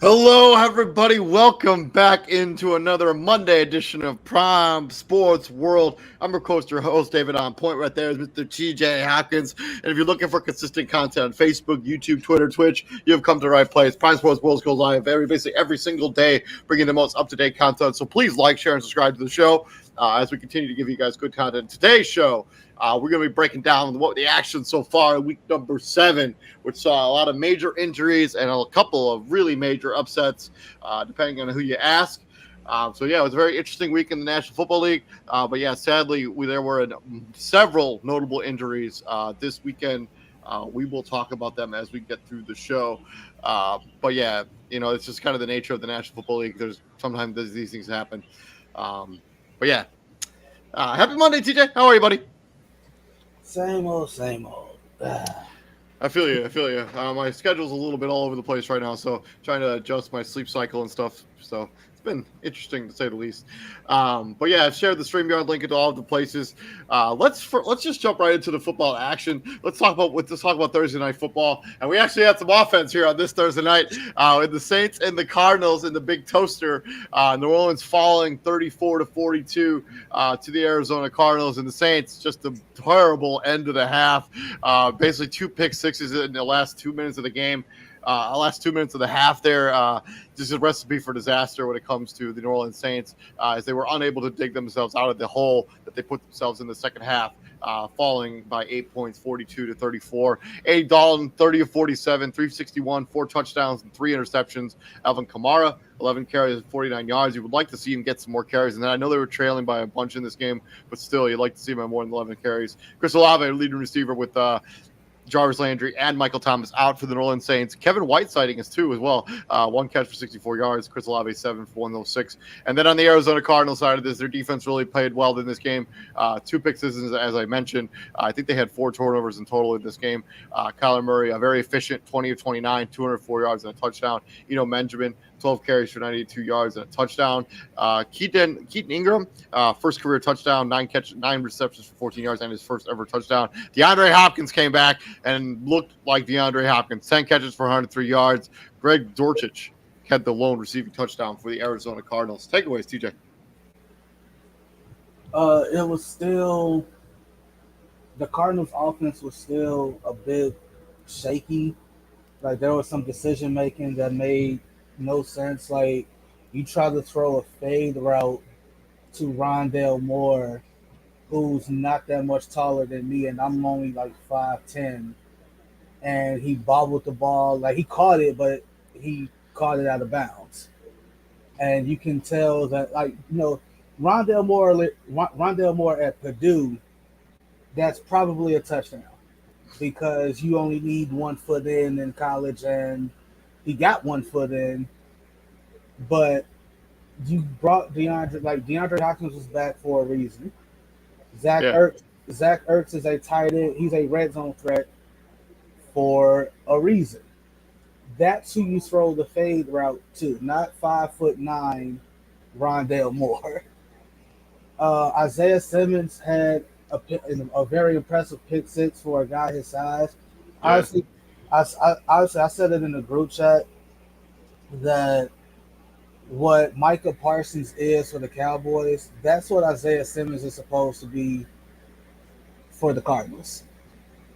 Hello, everybody. Welcome back into another Monday edition of Prime Sports World. I'm your host, David. On point right there is Mr. TJ Hopkins. And if you're looking for consistent content on Facebook, YouTube, Twitter, Twitch, you have come to the right place. Prime Sports World goes live basically every single day, bringing the most up-to-date content. So please like, share, and subscribe to the show as we continue to give you guys good content. Today's show, we're going to be breaking down what the action so far in week number 7, which saw a lot of major injuries and a couple of really major upsets, depending on who you ask. It was a very interesting week in the National Football League. Sadly, there were several notable injuries this weekend. We will talk about them as we get through the show. It's just kind of the nature of the National Football League. Sometimes these things happen. Happy Monday, TJ. How are you, buddy? Same old. I feel you. My schedule's a little bit all over the place right now, so trying to adjust my sleep cycle and stuff. So it's been interesting to say the least. I've shared the StreamYard link into all of the places. Let's just jump right into the football action. Let's talk about Thursday night football, and we actually had some offense here on this Thursday night with the Saints and the Cardinals in the big toaster. New Orleans falling 34-42 to the Arizona Cardinals, and the Saints just a terrible end of the half. Basically 2 pick sixes in the last 2 minutes of the game. Last 2 minutes of the half there, just a recipe for disaster when it comes to the New Orleans Saints, as they were unable to dig themselves out of the hole that they put themselves in the second half, falling by 8 points, 42-34. Andy Dalton, 30-47, 361, 4 touchdowns and 3 interceptions. Alvin Kamara, 11 carries, 49 yards. You would like to see him get some more carries, and then I know they were trailing by a bunch in this game, but still, you'd like to see him have more than 11 carries. Chris Olave, leading receiver with Jarvis Landry and Michael Thomas out for the New Orleans Saints. Kevin White sighting is 2 as well. 1 catch for 64 yards. Chris Olave 7 for 106. And then on the Arizona Cardinals side of this, their defense really played well in this game. 2 pick sixes, as I mentioned. I think they had 4 turnovers in total in this game. Kyler Murray, a very efficient 20 of 29, 204 yards and a touchdown. Benjamin, 12 carries for 92 yards and a touchdown. Keaton Ingram, first career touchdown, 9 receptions for 14 yards and his first ever touchdown. DeAndre Hopkins came back and looked like DeAndre Hopkins, 10 catches for 103 yards. Greg Dortch had the lone receiving touchdown for the Arizona Cardinals. Takeaways, TJ. It was still the Cardinals' offense was still a bit shaky. Like there was some decision making that made no sense. Like you try to throw a fade route to Rondale Moore, who's not that much taller than me, and I'm only like 5'10", and he bobbled the ball. Like he caught it, but he caught it out of bounds. And you can tell that, Rondale Moore at Purdue, that's probably a touchdown because you only need 1 foot in college, and he got 1 foot in. But you brought DeAndre Hopkins was back for a reason. Zach Ertz is a tight end. He's a red zone threat for a reason. That's who you throw the fade route to, not 5'9" Rondale Moore. Isaiah Simmons had a very impressive pick six for a guy his size. Honestly, I said it in the group chat that what Micah Parsons is for the Cowboys, that's what Isaiah Simmons is supposed to be for the Cardinals.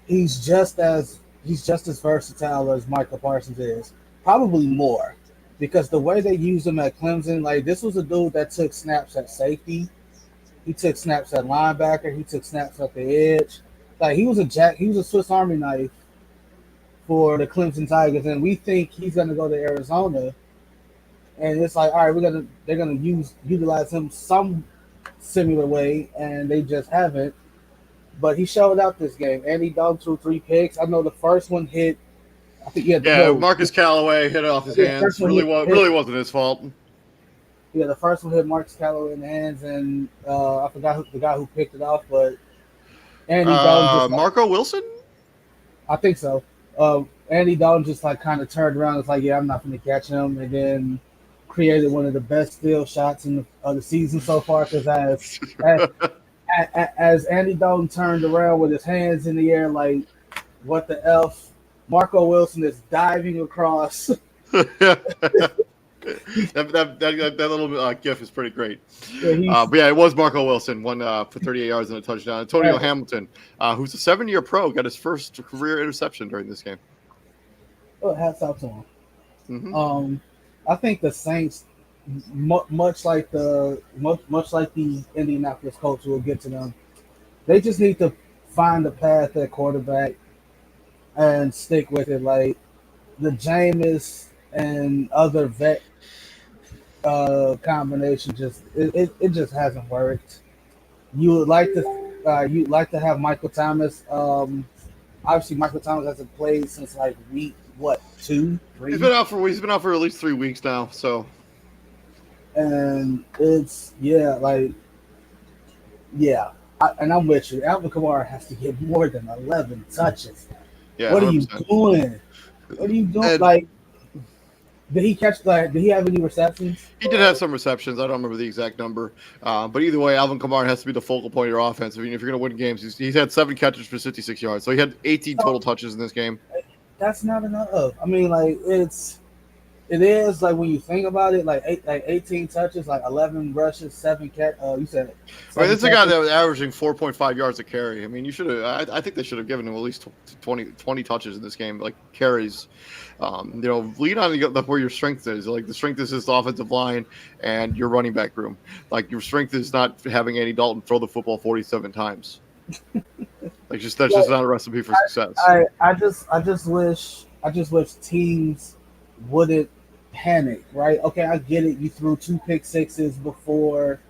He's just as versatile as Micah Parsons is, probably more, because the way they used him at Clemson, like this was a dude that took snaps at safety, he took snaps at linebacker, he took snaps at the edge. Like he was a Swiss Army knife for the Clemson Tigers, and we think he's going to go to Arizona. And it's like, all right, they're gonna utilize him some similar way, and they just haven't. But he showed out this game. Andy Dalton threw 3 picks. I know the first one hit. I think Marcus Callaway hit it off his hands. Really wasn't his fault. Yeah, the first one hit Marcus Callaway in the hands, and I forgot the guy who picked it off, but Andy Dalton. Marco Wilson. I think so. Andy Dalton just kind of turned around. It's like, yeah, I'm not going to catch him, and then created one of the best steal shots of the season so far. Because as Andy Dalton turned around with his hands in the air, like, what the F? Marco Wilson is diving across that little gif is pretty great. Yeah, But yeah, it was Marco Wilson, one for 38 yards and a touchdown. Antonio right. Hamilton, who's a 7-year pro, got his first career interception during this game. Well, hats off to him. Hmm. I think the Saints, much like the Indianapolis Colts, will get to them. They just need to find the path at quarterback and stick with it. Like the Jameis and other vet combination, it just hasn't worked. You'd like to have Michael Thomas. Obviously, Michael Thomas hasn't played since like week what 2, He's 3, been out for at least 3 weeks now. So and it's yeah. And I'm with you. Alvin Kamara has to get more than 11 touches. yeah, What are you 100%. doing? What are you doing? And Like, did he have any receptions? he did have some receptions. I don't remember the exact number, but either way, Alvin Kamara has to be the focal point of your offense. I mean, if you're going to win games, he's had 7 catches for 66 yards, so he had 18 total touches in this game. That's not enough. I mean, like it is like when you think about it, like 18 touches, like 11 rushes, 7 catch. You said I mean, 7 this is a guy catches. that was averaging 4.5 yards a carry. I mean, you should have. I think they should have given him at least 20 touches in this game, like carries. Lean on where your strength is. Like the strength is this offensive line and your running back room. Like your strength is not having Andy Dalton throw the football 47 times. Like that's just not a recipe for success. I just wish teams wouldn't panic, right? Okay, I get it. You threw 2 pick sixes before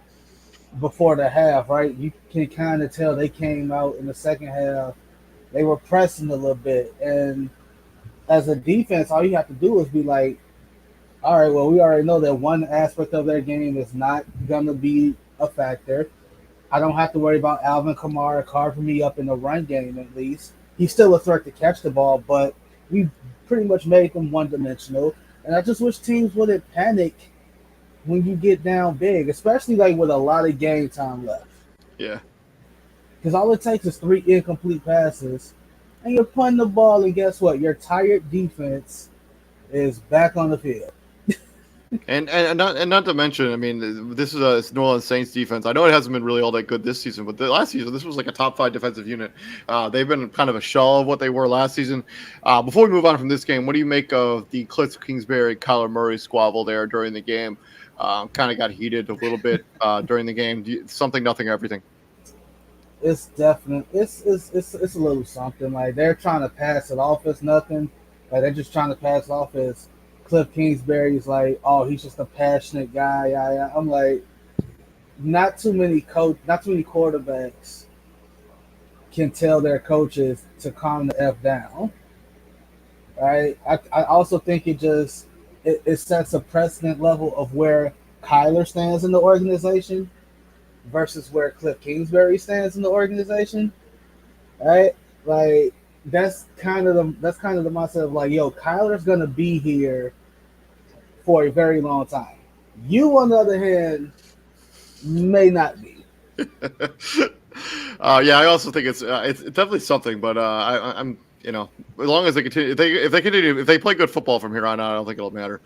the half, right? You can kind of tell they came out in the second half. They were pressing a little bit, and as a defense, all you have to do is be like, all right, well, we already know that one aspect of their game is not gonna be a factor. I don't have to worry about Alvin Kamara carving me up in the run game. At least he's still a threat to catch the ball, but we pretty much made them one dimensional. And I just wish teams wouldn't panic when you get down big, especially like with a lot of game time left. Yeah. Because all it takes is 3 incomplete passes, and you're punting the ball, and guess what? Your tired defense is back on the field. And not to mention, I mean, this is a New Orleans Saints defense. I know it hasn't been really all that good this season, but the last season this was like a top 5 defensive unit. They've been kind of a shell of what they were last season. Before we move on from this game, what do you make of the Cliff Kingsbury Kyler Murray squabble there during the game? Kind of got heated a little bit during the game. Something, nothing, everything. It's definitely it's a little something. Like they're trying to pass it off as nothing. Like they're just trying to pass it off as Cliff Kingsbury's like, oh, he's just a passionate guy. Yeah. I'm like, not too many quarterbacks can tell their coaches to calm the f down. Right. I also think it sets a precedent level of where Kyler stands in the organization versus where Cliff Kingsbury stands in the organization. Right. Like that's kind of the mindset of like, yo, Kyler's gonna be here for a very long time. You, on the other hand, may not be. Yeah, I also think it's definitely something, but I'm as long as they continue, if they play good football from here on out, I don't think it'll matter.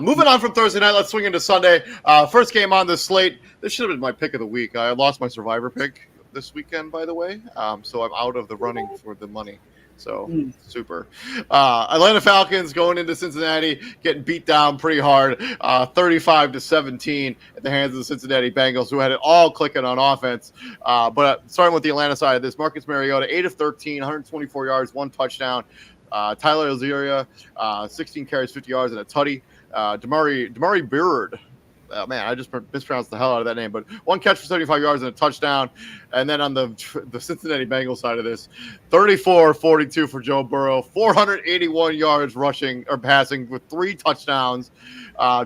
Moving on from Thursday night, let's swing into Sunday. First game on this slate. This should have been my pick of the week. I lost my Survivor pick this weekend, by the way, so I'm out of the running for the money. So super. Atlanta Falcons going into Cincinnati, getting beat down pretty hard, 35-17 at the hands of the Cincinnati Bengals, who had it all clicking on offense. But starting with the Atlanta side of this, Marcus Mariota, 8 of 13, 124 yards, 1 touchdown. Tyler Algier, 16 carries, 50 yards, and a tutty. Damari Beard. Oh, man, I just mispronounced the hell out of that name, but 1 catch for 75 yards and a touchdown. And then on the Cincinnati Bengals side of this, 34-42 for Joe Burrow, 481 yards rushing or passing with 3 touchdowns.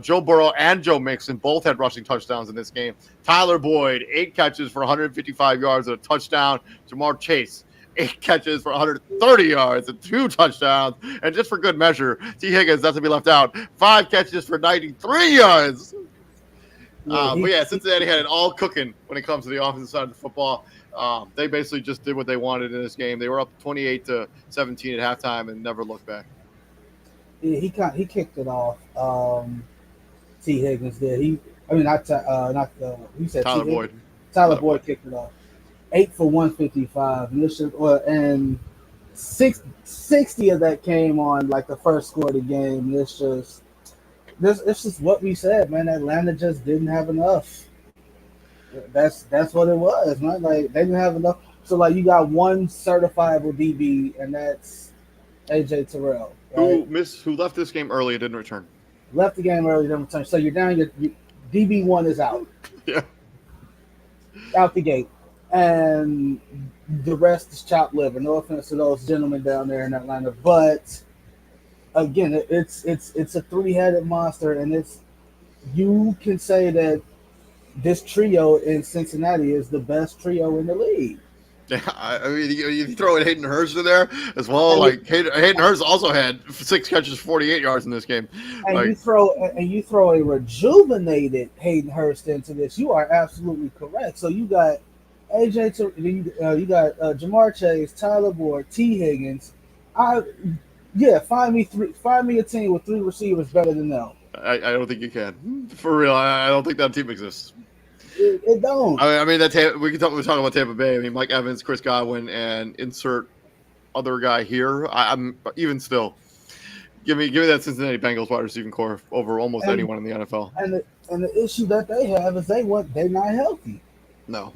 Joe Burrow and Joe Mixon both had rushing touchdowns in this game. Tyler Boyd, 8 catches for 155 yards and a touchdown. Jamar Chase, 8 catches for 130 yards and 2 touchdowns. And just for good measure, T. Higgins, not to be left out, 5 catches for 93 yards. Cincinnati had it all cooking when it comes to the offensive side of the football. They basically just did what they wanted in this game. They were up 28-17 at halftime and never looked back. Yeah, he kicked it off. T. Higgins did. I mean, not you said T. Tyler Higgins. Boyd. Tyler Boyd kicked it off. 8 for 155. And 60 of that came on like the first score of the game. It's just what we said, man. Atlanta just didn't have enough. That's what it was, man. Like they didn't have enough. So like you got one certifiable DB, and that's AJ Terrell, right? Who left this game early and didn't return. Left the game early, didn't return. So you're down. Your DB1 is out. Yeah. Out the gate, and the rest is chopped liver. No offense to those gentlemen down there in Atlanta, but again, it's a three-headed monster, and you can say that this trio in Cincinnati is the best trio in the league. Yeah, I mean, you throw in Hayden Hurst in there as well. Like Hayden Hurst also had 6 catches, 48 yards in this game. And like, you throw a rejuvenated Hayden Hurst into this. You are absolutely correct. So you got AJ, you got Jamar Chase, Tyler Boyd, T. Higgins. Find me a team with 3 receivers better than them. I don't think you can. For real, I don't think that team exists. It don't. I mean, we're talking about Tampa Bay. I mean, Mike Evans, Chris Godwin, and insert other guy here. I'm even still. Give me that Cincinnati Bengals wide receiving core over almost anyone in the NFL. And the issue that they have is they're not healthy. No.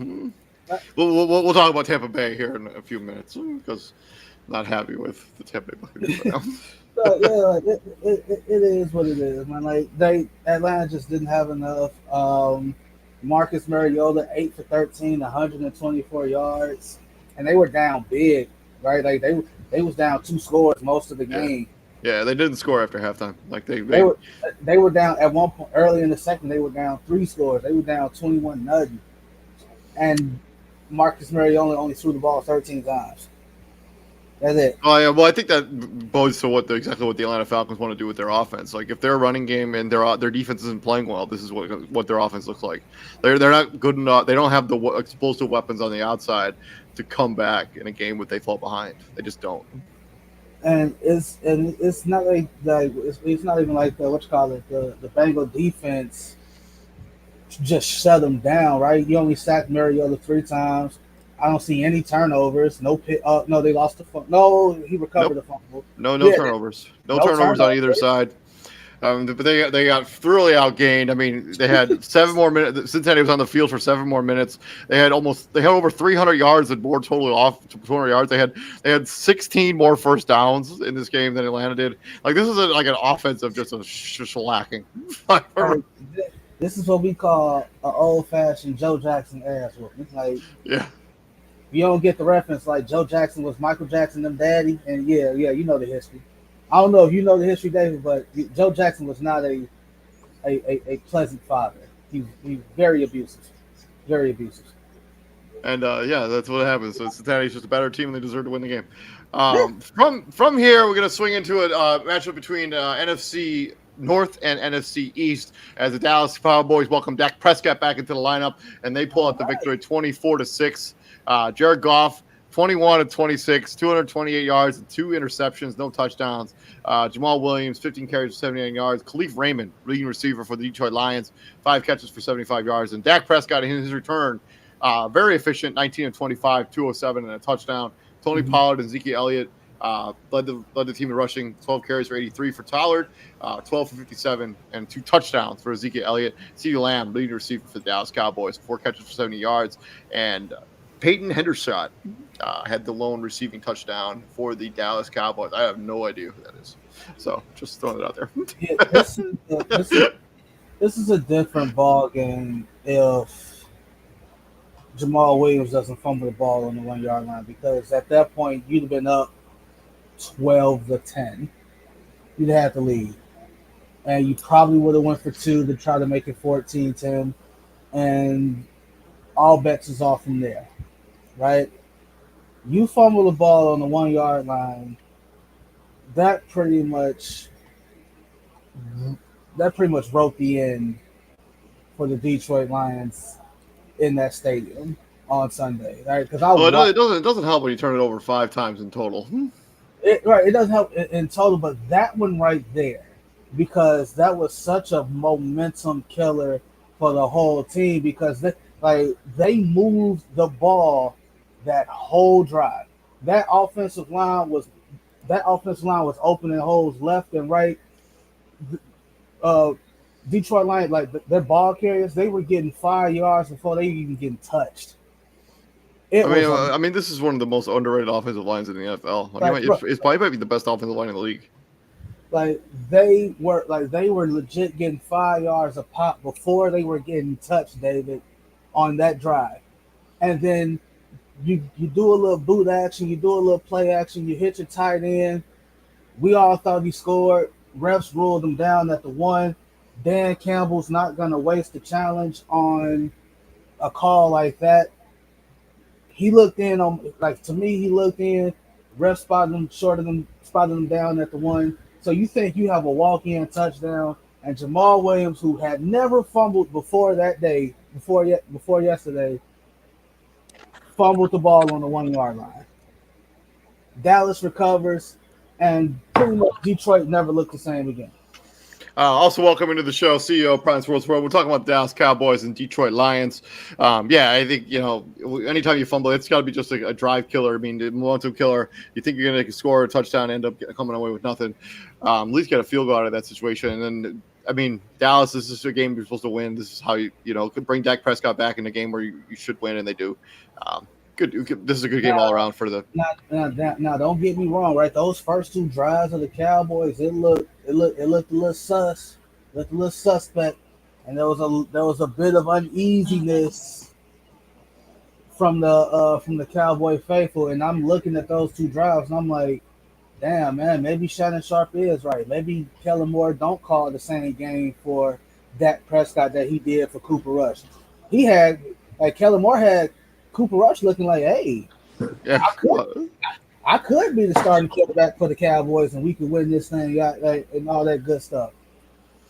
We'll talk about Tampa Bay here in a few minutes because I'm not happy with the Tampa Bay Buccaneers right now. So, yeah, it is what it is, man. Like Atlanta just didn't have enough. Marcus Mariota 8 for 13, 124 yards, and they were down big, right? Like they was down 2 scores most of the game. Yeah, they didn't score after halftime. Like they were down at one point early in the second. They were down 3 scores. They were down 21-0, and Marcus Mariota only threw the ball 13 times. That's it. Oh yeah, well I think that bodes to exactly what the Atlanta Falcons want to do with their offense. Like if their running game and their defense isn't playing well, this is what their offense looks like. They're not good enough. They don't have the explosive weapons on the outside to come back in a game where they fall behind. They just don't. And it's not like it's not even like the Bengal defense just shut them down, right? You only sacked Mariota 3 times. I don't see any turnovers. No pit. No, they lost the fumble. No, he recovered the fumble. No turnovers. No turnovers on either side. But they got thoroughly outgained. I mean, they had 7 more minutes. Cincinnati was on the field for 7 more minutes. They had over 300 yards and more total off 200 yards. They had 16 more first downs in this game than Atlanta did. Like this is like an offense of just a shellacking. This is what we call an old-fashioned Joe Jackson ass whooping. Like you don't get the reference. Like Joe Jackson was Michael Jackson, them daddy, and yeah, you know the history. I don't know if you know the history, David, but Joe Jackson was not a pleasant father. He was very abusive. And that's what happens. So Cincinnati's just a better team, and they deserve to win the game. From here, we're gonna swing into a matchup between NFC North and NFC East as the Dallas Cowboys welcome Dak Prescott back into the lineup, and they pull out the victory 24-6. Jared Goff, 21-26, 228 yards and 2 interceptions, no touchdowns. Jamal Williams, 15 carries for 79 yards. Khalif Raymond, leading receiver for the Detroit Lions, 5 catches for 75 yards. And Dak Prescott in his return, very efficient, 19-25, 207 and a touchdown. Tony Pollard and Zeke Elliott led the team in rushing, 12 carries for 83 for Pollard, 12 for 57 and 2 touchdowns for Zeke Elliott. CeeDee Lamb, leading receiver for the Dallas Cowboys, 4 catches for 70 yards. And Peyton Hendershot had the lone receiving touchdown for the Dallas Cowboys. I have no idea who that is. So just throwing it out there. This is a different ball game if Jamal Williams doesn't fumble the ball on the 1-yard line, because at that point you'd have been up 12-10. You'd have to lead. And you probably would have went for 2 to try to make it 14-10. And all bets is off from there. Right? You fumble the ball on the 1-yard line, that pretty much wrote the end for the Detroit Lions in that stadium on Sunday, right? Because it doesn't help when you turn it over 5 times in total. It doesn't help in total, but that one right there, because that was such a momentum killer for the whole team because they moved the ball that whole drive. That offensive line was opening holes left and right. Uh, Detroit Lions, like their ball carriers, they were getting 5 yards before they even getting touched. It was I mean, this is one of the most underrated offensive lines in the NFL. I like, mean, it's probably might be the best offensive line in the league. like they were legit getting 5 yards a pop before they were getting touched, David, on that drive. And then you do a little boot action, you do a little play action, you hit your tight end. We all thought he scored. Refs ruled him down at the one. Dan Campbell's not gonna waste the challenge on a call like that. He looked in on like to me, he looked in, ref spotted him down at the one. So you think you have a walk-in touchdown, and Jamal Williams, who had never fumbled before that day, before yesterday, fumbled the ball on the 1 yard line. Dallas recovers, and pretty much Detroit never looked the same again. Also, welcome into the show, CEO of Prime Sports World. We're talking about the Dallas Cowboys and Detroit Lions. Yeah, I think, anytime you fumble, it's got to be just a drive killer. I mean, a momentum killer. You think you're going to score a touchdown, end up coming away with nothing. At least get a field goal out of that situation. And then, I mean, Dallas, this is a game you're supposed to win. This is how you could bring Dak Prescott back in a game where you should win, and they do. Good. This is a good game all around for the. Now, don't get me wrong, right? Those first two drives of the Cowboys, it looked a little sus, looked a little suspect, and there was a bit of uneasiness from the Cowboy faithful. And I'm looking at those two drives, and I'm like, damn, man, maybe Shannon Sharp is right. Maybe Kellen Moore don't call the same game for Dak Prescott that he did for Cooper Rush. Kellen Moore had Cooper Rush looking like, hey, yeah, I could be the starting quarterback for the Cowboys, and we could win this thing, and all that good stuff.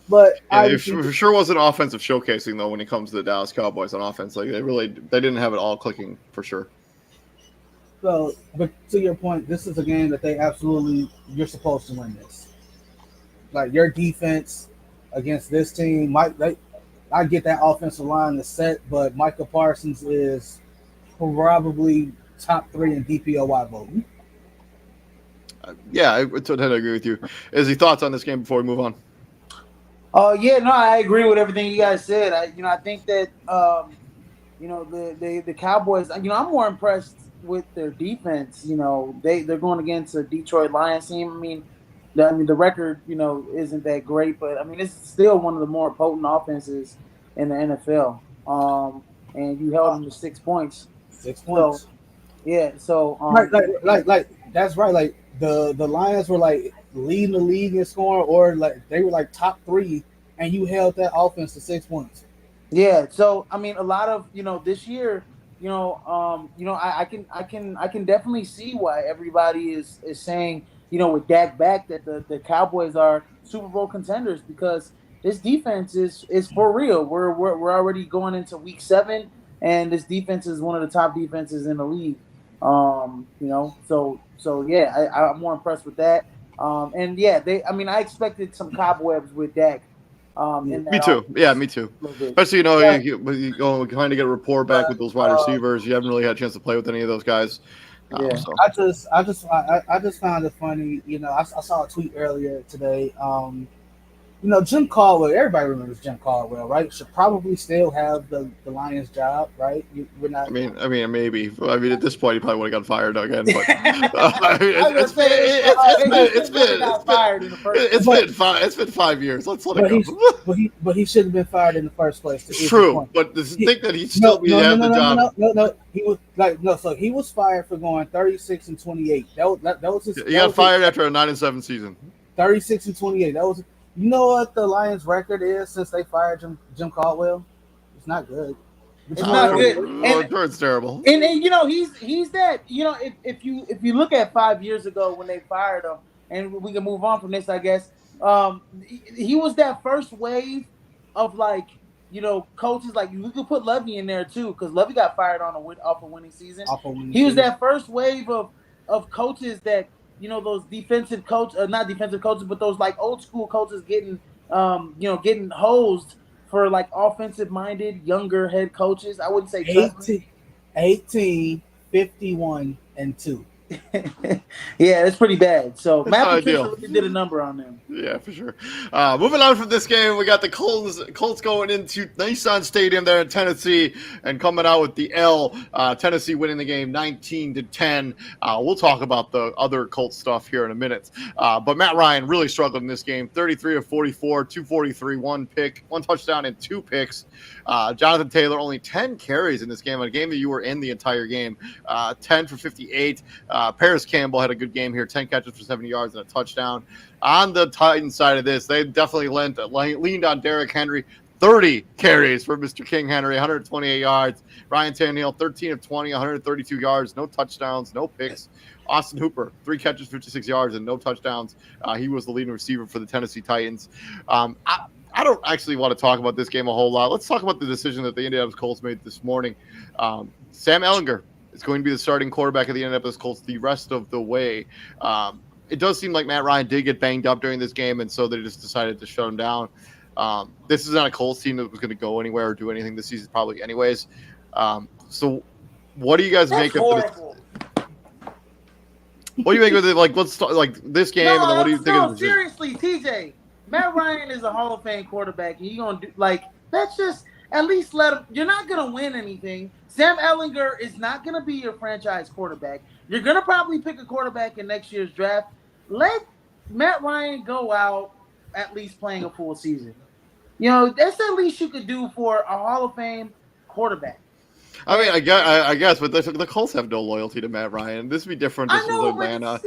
But it sure wasn't offensive showcasing though when it comes to the Dallas Cowboys on offense. Like they didn't have it all clicking for sure. So, but to your point, this is a game that you're supposed to win this. Like your defense against this team, I get that offensive line is set, but Micah Parsons is probably top 3 in DPOY voting. Yeah, I tend to agree with you. Izzy, thoughts on this game before we move on? I agree with everything you guys said. I think that the Cowboys. I'm more impressed with their defense. They're going against a Detroit Lions team. I mean, the record isn't that great, but I mean it's still one of the more potent offenses in the NFL. And you held them to 6 points. 6 points. So, yeah. So like that's right. Like the Lions were like leading the league in scoring, or like they were like top 3, and you held that offense to 6 points. Yeah. So I mean, a lot of this year, I can definitely see why everybody is saying with Dak back that the Cowboys are Super Bowl contenders, because this defense is for real. We're already going into week 7. And this defense is one of the top defenses in the league. So yeah, I'm more impressed with that. And yeah, I expected some cobwebs with Dak. Me too. Yeah, me too. Especially, you go kind of get a rapport back with those wide receivers. You haven't really had a chance to play with any of those guys. Yeah. So. I just found it funny. I saw a tweet earlier today. Jim Caldwell, everybody remembers Jim Caldwell, right? Should probably still have the Lions job, right? We're not. I mean, maybe. I mean, at this point, he probably would have got fired again. But it's been 5 years. Let's let it go. But he shouldn't have been fired in the first place. True, but think that he still have the job. No. He was So he was fired for going 36-28. That was his. He got fired after a 9-7 season. 36-28. That was. You know what the Lions' record is since they fired Jim Caldwell? It's not good. It's not good. It's terrible. And he's that. If you look at 5 years ago when they fired him, and we can move on from this, I guess. He was that first wave of coaches. Like we could put Lovey in there too, because Lovey got fired off a winning season. He was that first wave of coaches that those defensive coach, not defensive coaches, but those like old school coaches getting, getting hosed for like offensive minded younger head coaches. I wouldn't say trust me. 18, 51, and 2. Yeah, it's pretty bad. So That's Matt not Patricia ideal. really did a number on them. Yeah, for sure. Moving on from this game, we got the Colts going into Nissan Stadium there in Tennessee and coming out with the L. Tennessee winning the game 19-10. We'll talk about the other Colts stuff here in a minute. But Matt Ryan really struggled in this game. 33 of 44, 243, one touchdown, and 2 picks. Jonathan Taylor only 10 carries in this game, a game that you were in the entire game. 10 for 58. Paris Campbell had a good game here, 10 catches for 70 yards and a touchdown. On the Titans side of this, they definitely leaned on Derrick Henry. 30 carries for Mr. King Henry, 128 yards. Ryan Tannehill, 13 of 20, 132 yards, no touchdowns, no picks. Austin Hooper, 3 catches, 56 yards, and no touchdowns. He was the leading receiver for the Tennessee Titans. I don't actually want to talk about this game a whole lot. Let's talk about the decision that the Indianapolis Colts made this morning. Sam Ehlinger is going to be the starting quarterback of the Indianapolis Colts the rest of the way. It does seem like Matt Ryan did get banged up during this game, and so they just decided to shut him down. This is not a Colts team that was going to go anywhere or do anything this season, probably anyways. So what do you guys make of this? What do you make of it? Like, let's start, like this game, and then what do you think of the seriously, TJ, Matt Ryan is a Hall of Fame quarterback, and you're gonna do that's just at least let him. You're not gonna win anything. Sam Ehlinger is not gonna be your franchise quarterback. You're gonna probably pick a quarterback in next year's draft. Let Matt Ryan go out at least playing a full season. That's the least you could do for a Hall of Fame quarterback. I mean, I guess, but the Colts have no loyalty to Matt Ryan. This would be different. This is Atlanta.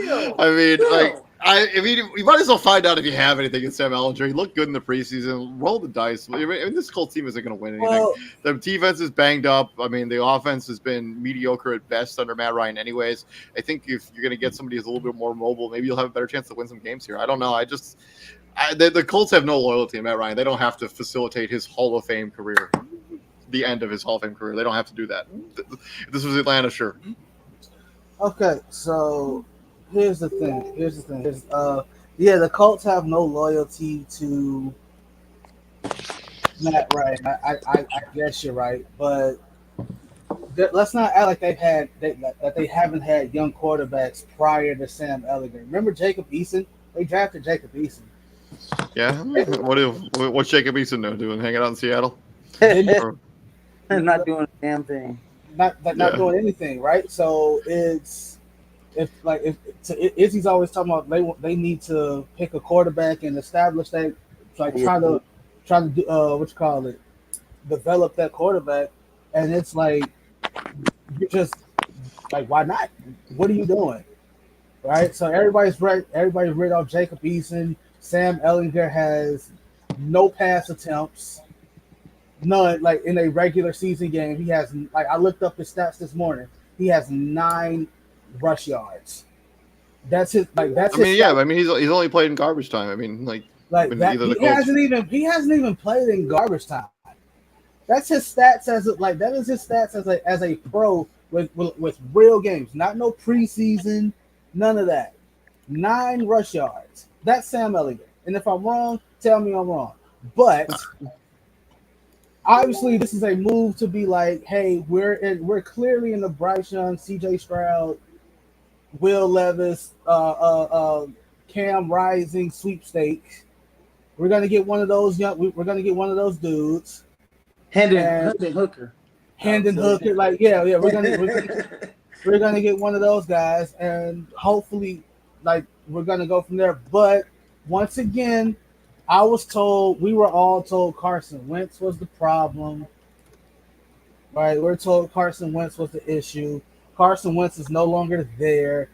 I mean, you might as well find out if you have anything in Sam Ehlinger. He looked good in the preseason. Roll the dice. I mean, this Colts team isn't going to win anything. Well, the defense is banged up. I mean, the offense has been mediocre at best under Matt Ryan anyways. I think if you're going to get somebody who's a little bit more mobile, maybe you'll have a better chance to win some games here. I don't know. The Colts have no loyalty to Matt Ryan. They don't have to facilitate his Hall of Fame career. The end of his Hall of Fame career. They don't have to do that. If this was Atlanta, sure. Okay, so here's the thing. The Colts have no loyalty to Matt Ryan. I guess you're right, but let's not act like they haven't had young quarterbacks prior to Sam Ehlinger. Remember Jacob Eason? They drafted Jacob Eason. Yeah. What's Jacob Eason doing? Hanging out in Seattle? Not doing a damn thing. Not doing anything, right? So Izzy's always talking about they need to pick a quarterback and establish that, try to do develop that quarterback, and it's like you're just like, why not? What are you doing, right? So everybody's read off Jacob Eason. Sam Ehlinger has no pass attempts. None, like in a regular season game, he has I looked up his stats this morning. He has 9 rush yards. That's his. He's only played in garbage time. I mean, he hasn't even played in garbage time. That's his stats as a pro with real games, not no preseason, none of that. 9 rush yards. That's Sam Ehlinger. And if I'm wrong, tell me I'm wrong. But obviously, this is a move to be like, hey, we're clearly in the Bryce Young, C.J. Stroud, Will Levis, Cam Rising sweepstakes. We're gonna get one of those we're gonna get one of those dudes. Hendon Hooker. We're gonna get one of those guys, and hopefully, we're gonna go from there. But once again, we were all told Carson Wentz was the problem. Right? We're told Carson Wentz was the issue. Carson Wentz is no longer there.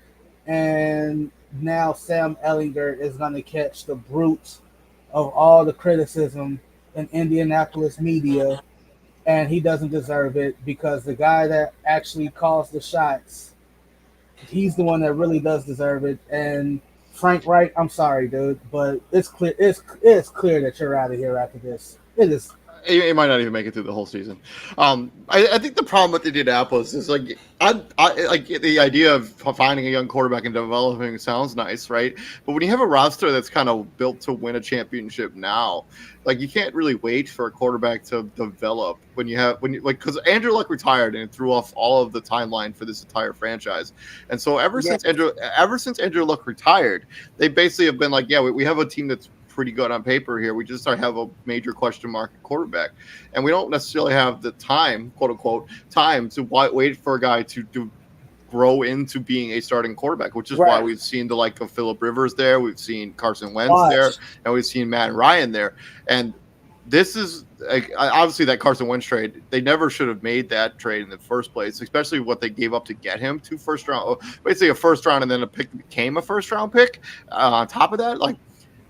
And now Sam Ehlinger is going to catch the brunt of all the criticism in Indianapolis media. And he doesn't deserve it because the guy that actually calls the shots, he's the one that really does deserve it. And Frank Reich, I'm sorry, dude, but it's clear that you're out of here after this. It is. It might not even make it through the whole season. I think the problem with Indianapolis is like I like the idea of finding a young quarterback and developing sounds nice, right? But when you have a roster that's kind of built to win a championship now, like you can't really wait for a quarterback to develop when you because Andrew Luck retired and it threw off all of the timeline for this entire franchise. And so ever since Andrew Luck retired, they basically have been like, yeah, we have a team that's pretty good on paper here. We just have a major question mark at quarterback, and we don't necessarily have the time, quote unquote, time to wait for a guy to grow into being a starting quarterback, which is why we've seen the like of Phillip Rivers there, we've seen Carson Wentz there, and we've seen Matt Ryan there. And this is obviously that Carson Wentz trade. They never should have made that trade in the first place, especially what they gave up to get him, 2 first round, basically a first round, and then a pick became a first round pick. On top of that, like.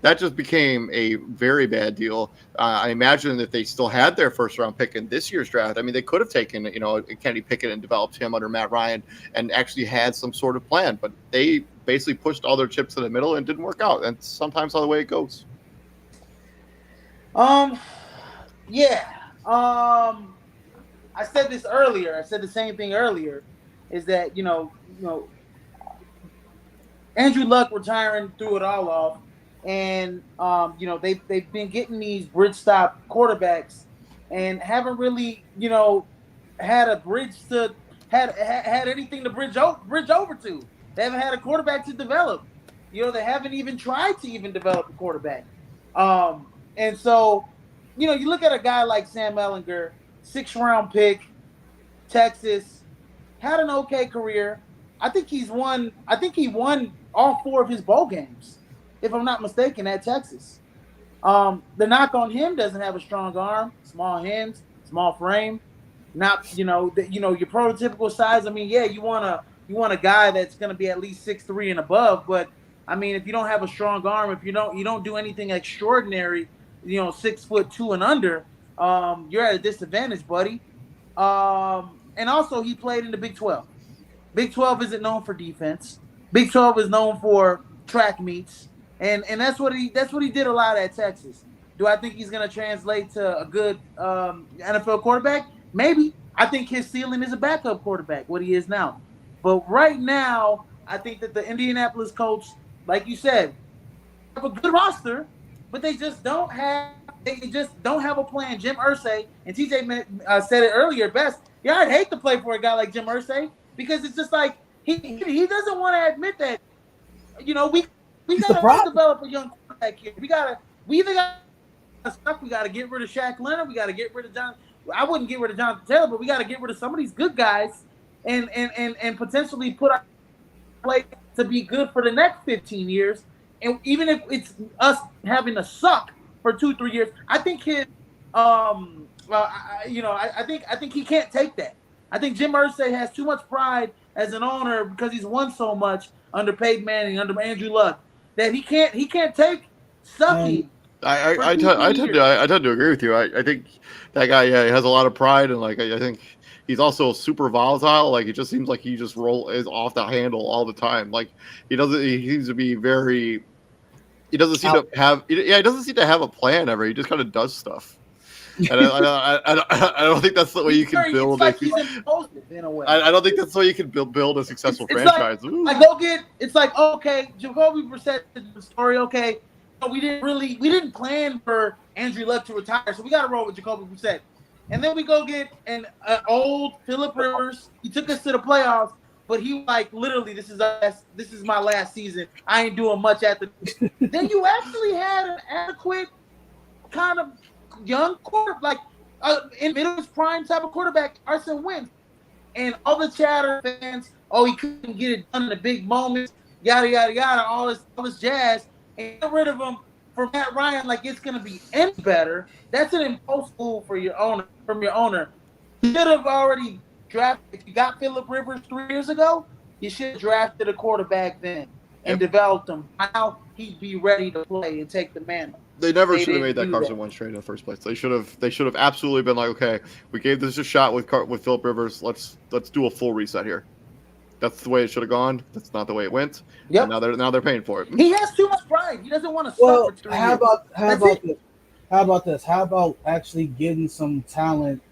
That just became a very bad deal. I imagine that they still had their first round pick in this year's draft. I mean, they could have taken, Kenny Pickett and developed him under Matt Ryan and actually had some sort of plan, but they basically pushed all their chips to the middle and didn't work out. And sometimes how the way it goes. Yeah. I said this earlier. I said the same thing earlier. Is that Andrew Luck retiring threw it all off. And they've been getting these bridge stop quarterbacks, and haven't really had a bridge to had anything to bridge over to. They haven't had a quarterback to develop. They haven't even tried to even develop a quarterback. And so you look at a guy like Sam Ehlinger, 6th round pick, Texas, had an okay career. I think he won all 4 of his bowl games, if I'm not mistaken, at Texas. The knock on him, doesn't have a strong arm, small hands, small frame, not your prototypical size. I mean, yeah, you want a guy that's going to be at least 6'3" and above, but I mean, if you don't have a strong arm, if you don't do anything extraordinary, 6'2" and under, you're at a disadvantage, buddy. And also, he played in the Big 12. Big 12 isn't known for defense. Big 12 is known for track meets. And that's what he did a lot at Texas. Do I think he's going to translate to a good NFL quarterback? Maybe. I think his ceiling is a backup quarterback, what he is now. But right now, I think that the Indianapolis Colts, like you said, have a good roster, but they just don't have a plan. Jim Irsay and TJ said it earlier best. Yeah, I'd hate to play for a guy like Jim Irsay because it's just like he doesn't want to admit that. We gotta develop a young quarterback here. We either got to get rid of Shaq Leonard. We got to get rid of John. I wouldn't get rid of Jonathan Taylor, but we got to get rid of some of these good guys and potentially put our play to be good for the next 15 years. And even if it's us having to suck for 2-3 years, I think I think he can't take that. I think Jim Irsay has too much pride as an owner because he's won so much under Peyton Manning, under Andrew Luck, that he can't take sucking. I tend to agree with you. I think that guy, he has a lot of pride, and like I think he's also super volatile. Like it just seems like he just is off the handle all the time. Like he seems to be very. He doesn't seem to have. He doesn't seem to have a plan ever. He just kind of does stuff. And I don't think that's the way you can build. Like he's impulsive in a way. I don't think that's the way you can build a successful franchise. It's like okay, Jacoby Brissett the story. Okay, we didn't plan for Andrew Luck to retire, so we got to roll with Jacoby Brissett. And then we go get an old Phillip Rivers. He took us to the playoffs, but he like literally this is my last season. I ain't doing much after. Then you actually had an adequate kind of young quarterback, in middle of his prime type of quarterback, Carson Wentz, and all the chatter fans, he couldn't get it done in the big moments, yada yada yada, all this jazz, and get rid of him for Matt Ryan like it's gonna be any better. That's an impulse move from your owner. You should have already drafted. If you got Phillip Rivers 3 years ago, you should have drafted a quarterback then and developed him. Now he'd be ready to play and take the mantle. They never should have made that Carson Wentz trade in the first place. They should have absolutely been like, okay, we gave this a shot with Phillip Rivers. Let's do a full reset here. That's the way it should have gone. That's not the way it went. Yep. Now they're paying for it. He has too much pride. He doesn't want to Well, suffer. how about this? How about this? How about actually getting some talent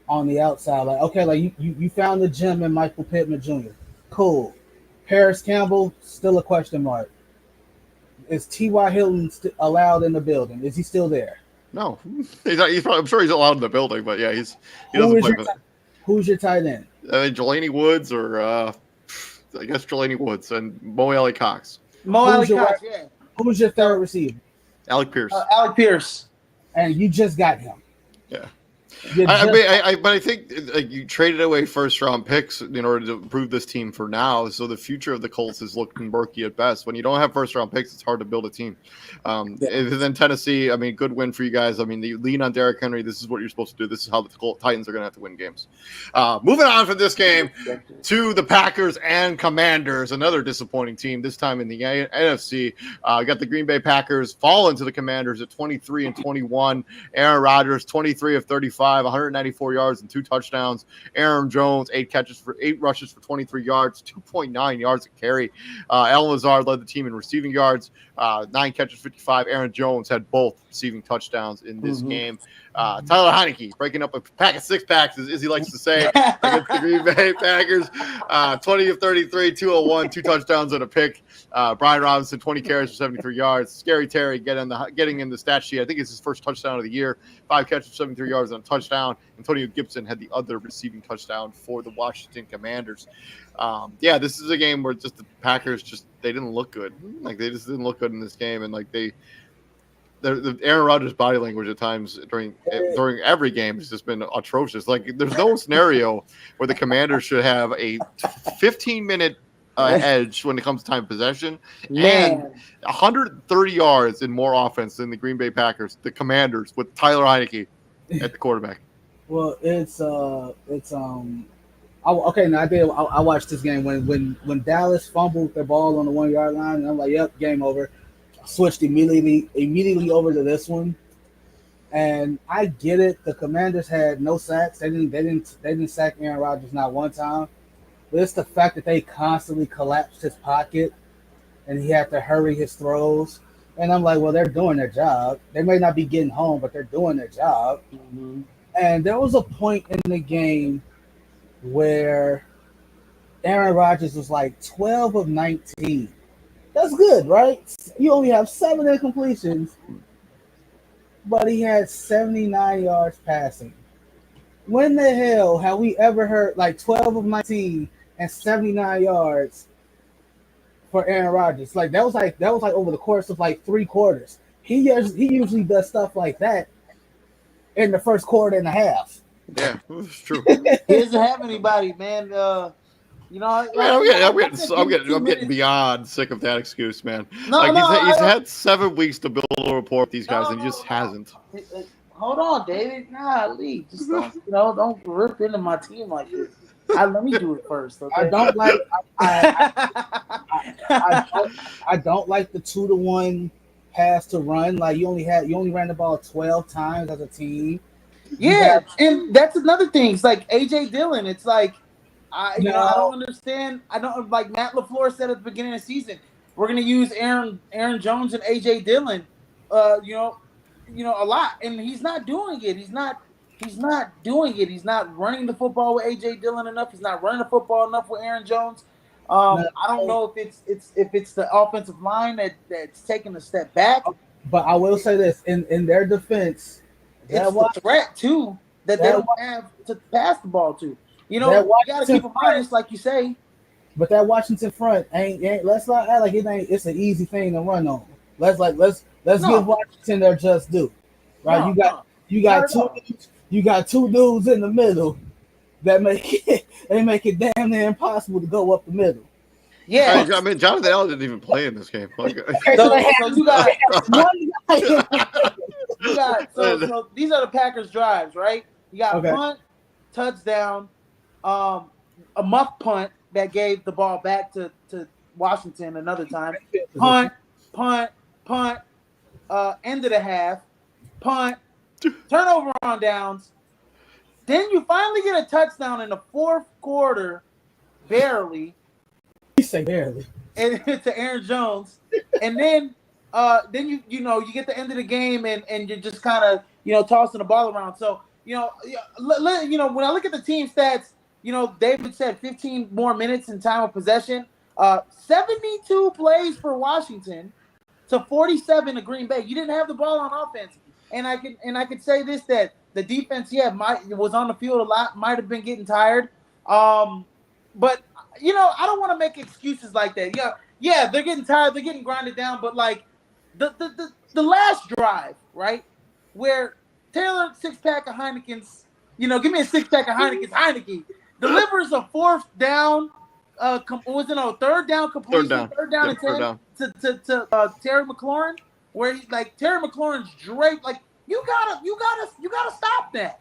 on the outside? Like, okay, like you found the gem in Michael Pittman Jr. Cool. Paris Campbell, still a question mark. Is T.Y. Hilton allowed in the building? Is he still there? No, he's probably, I'm sure he's allowed in the building, but yeah, he Who doesn't is play your for. Who's your tight end? Jelani Woods or I guess Jelani Woods and Mo Alley Cox, Mo Who's Alley your Cox, right- yeah. Who's your third receiver? Alec Pierce. Alec Pierce. And you just got him. Yeah. You I just- mean, but I think like you traded away first round picks in order to improve this team for now. So the future of the Colts is looking murky at best. When you don't have first round picks, it's hard to build a team. And then Tennessee, I mean, good win for you guys. I mean, you lean on Derrick Henry. This is what you're supposed to do. This is how the Titans are going to have to win games. Moving on from this game to the Packers and Commanders, another disappointing team. This time in the NFC, got the Green Bay Packers falling to the Commanders at 23-21. Aaron Rodgers, 23 of 35. 194 yards and 2 touchdowns. Aaron Jones, 8 rushes for 23 yards, 2.9 yards a carry. Allen Lazard led the team in receiving yards, 9 catches, 55. Aaron Jones had both receiving touchdowns in this game. Tyler Heineke breaking up a pack of 6-packs, as he likes to say, against the Green Bay Packers. 20 of 33, 201, 2 touchdowns and a pick. Brian Robinson, 20 carries for 73 yards. Scary Terry getting in the stat sheet. I think it's his first touchdown of the year. 5 catches, 73 yards and a touchdown. Antonio Gibson had the other receiving touchdown for the Washington Commanders. This is a game where just the Packers they didn't look good. Like they just didn't look good in this game, and like the Aaron Rodgers' body language at times during every game has just been atrocious. Like there's no scenario where the Commanders should have a 15-minute edge when it comes to time of possession, and 130 yards in more offense than the Green Bay Packers, the Commanders, with Tyler Heineke at the quarterback. Well, I watched this game when Dallas fumbled their ball on the 1 yard line, and I'm like, yep, game over. I switched immediately over to this one, and I get it. The Commanders had no sacks. They didn't sack Aaron Rodgers not one time. But it's the fact that they constantly collapsed his pocket, and he had to hurry his throws. And I'm like, well, they're doing their job. They may not be getting home, but they're doing their job. Mm-hmm. And there was a point in the game where Aaron Rodgers was like 12 of 19. That's good, right? You only have 7 incompletions, but he had 79 yards passing. When the hell have we ever heard like 12 of 19 and 79 yards for Aaron Rodgers? Like that was like over the course of like 3 quarters. He usually does stuff like that in the first quarter and a half. Yeah, it's true. He doesn't have anybody, man. I'm getting beyond sick of that excuse, man. He's had 7 weeks to build a rapport with these guys, and he just hasn't. Hold on, David. Lee, just don't rip into my team like this. Let me do it first. Okay? I don't like. I don't like the 2-to-1 pass to run. Like you only ran the ball 12 times as a team. Yeah, and that's another thing. It's like AJ Dillon. It's like I don't understand. I don't like Matt LaFleur said at the beginning of the season, we're gonna use Aaron Jones and AJ Dillon, a lot, and he's not doing it. He's not doing it. He's not running the football with AJ Dillon enough. He's not running the football enough with Aaron Jones. I don't know if it's the offensive line that's taking a step back. But I will say this in their defense, it's the threat too that they don't have to pass the ball to. You got to keep in mind, it's like you say. But that Washington front ain't. Let's not act like it ain't. It's an easy thing to run on. Let's give Washington their just due, right? You got two dudes in the middle that make it damn near impossible to go up the middle. Yeah, I mean Jonathan Allen didn't even play in this game. Like, so you got so these are the Packers drives, right? You got punt, touchdown, a muff punt that gave the ball back to Washington another time. Punt, end of the half, punt, turnover on downs. Then you finally get a touchdown in the 4th quarter, barely. You say barely. And to Aaron Jones. And then then you get the end of the game and you're just kind of tossing the ball around. So when I look at the team stats, David said 15 more minutes in time of possession, 72 plays for Washington to 47 to Green Bay. You didn't have the ball on offense, and I could say this, that the defense was on the field a lot, might have been getting tired, but I don't want to make excuses like that. Yeah, they're getting tired, they're getting grinded down, but like the last drive, right, where Taylor six-pack of Heineken's, give me a six-pack of Heineken, delivers a fourth down, third down completion, third down and 10 to Terry McLaurin, where Terry McLaurin's draped. Like you gotta stop that.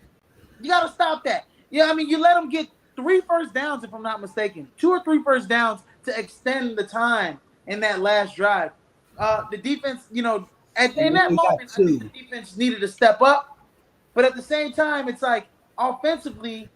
You gotta stop that. Yeah, I mean, you let him get 3 first downs, if I'm not mistaken, 2 or 3 first downs to extend the time in that last drive. The defense, in that moment, I think the defense needed to step up. But at the same time, it's like offensively,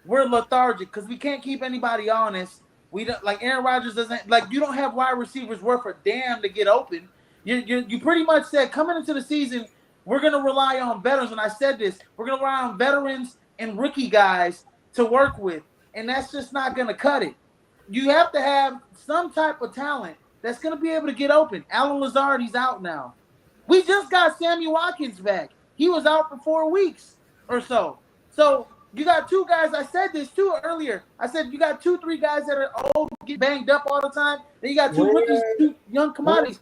we're lethargic because we can't keep anybody honest. We don't, like Aaron Rodgers doesn't, you don't have wide receivers worth a damn to get open. You pretty much said coming into the season, we're going to rely on veterans. And I said this, we're going to rely on veterans and rookie guys to work with. And that's just not going to cut it. You have to have some type of talent that's going to be able to get open. Alan Lazard, he's out now. We just got Sammy Watkins back. He was out for 4 weeks or so. So you got 2 guys. I said this too earlier. I said you got 2-3 guys that are old, get banged up all the time. Then you got 2 rookies, 2 young commodities.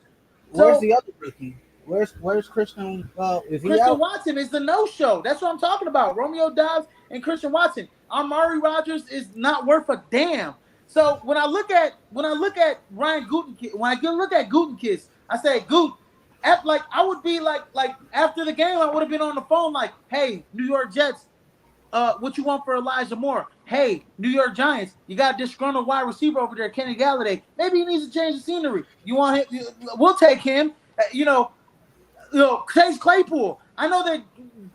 Where's the other rookie? Where's Christian? Is he Christian out? Watson is the no-show. That's what I'm talking about. Romeo Doubs and Christian Watson. Amari Rodgers is not worth a damn. So when I look at Ryan Gutekunst, when I look at Gutekunst, I say, Gut, I would be like after the game, I would have been on the phone like, hey, New York Jets, what you want for Elijah Moore? Hey, New York Giants, you got a disgruntled wide receiver over there, Kenny Galladay. Maybe he needs to change the scenery. You want him? We'll take him. Chase Claypool. I know that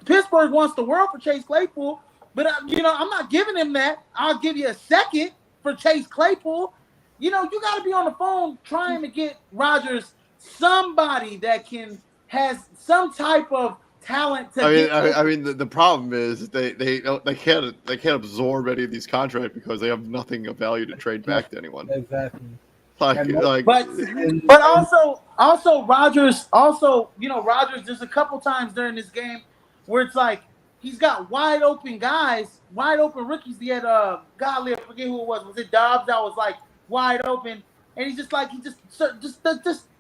Pittsburgh wants the world for Chase Claypool, but I'm not giving him that. I'll give you a second for Chase Claypool. You got to be on the phone trying to get Rodgers somebody that has some type of talent to I mean the problem is they can't absorb any of these contracts because they have nothing of value to trade back to anyone. Exactly. But also Rodgers, Rodgers, there's a couple times during this game where it's like he's got wide open guys, wide open rookies. He had golly, I forget who it was. Was it Dobbs that was like wide open? And he's just like he just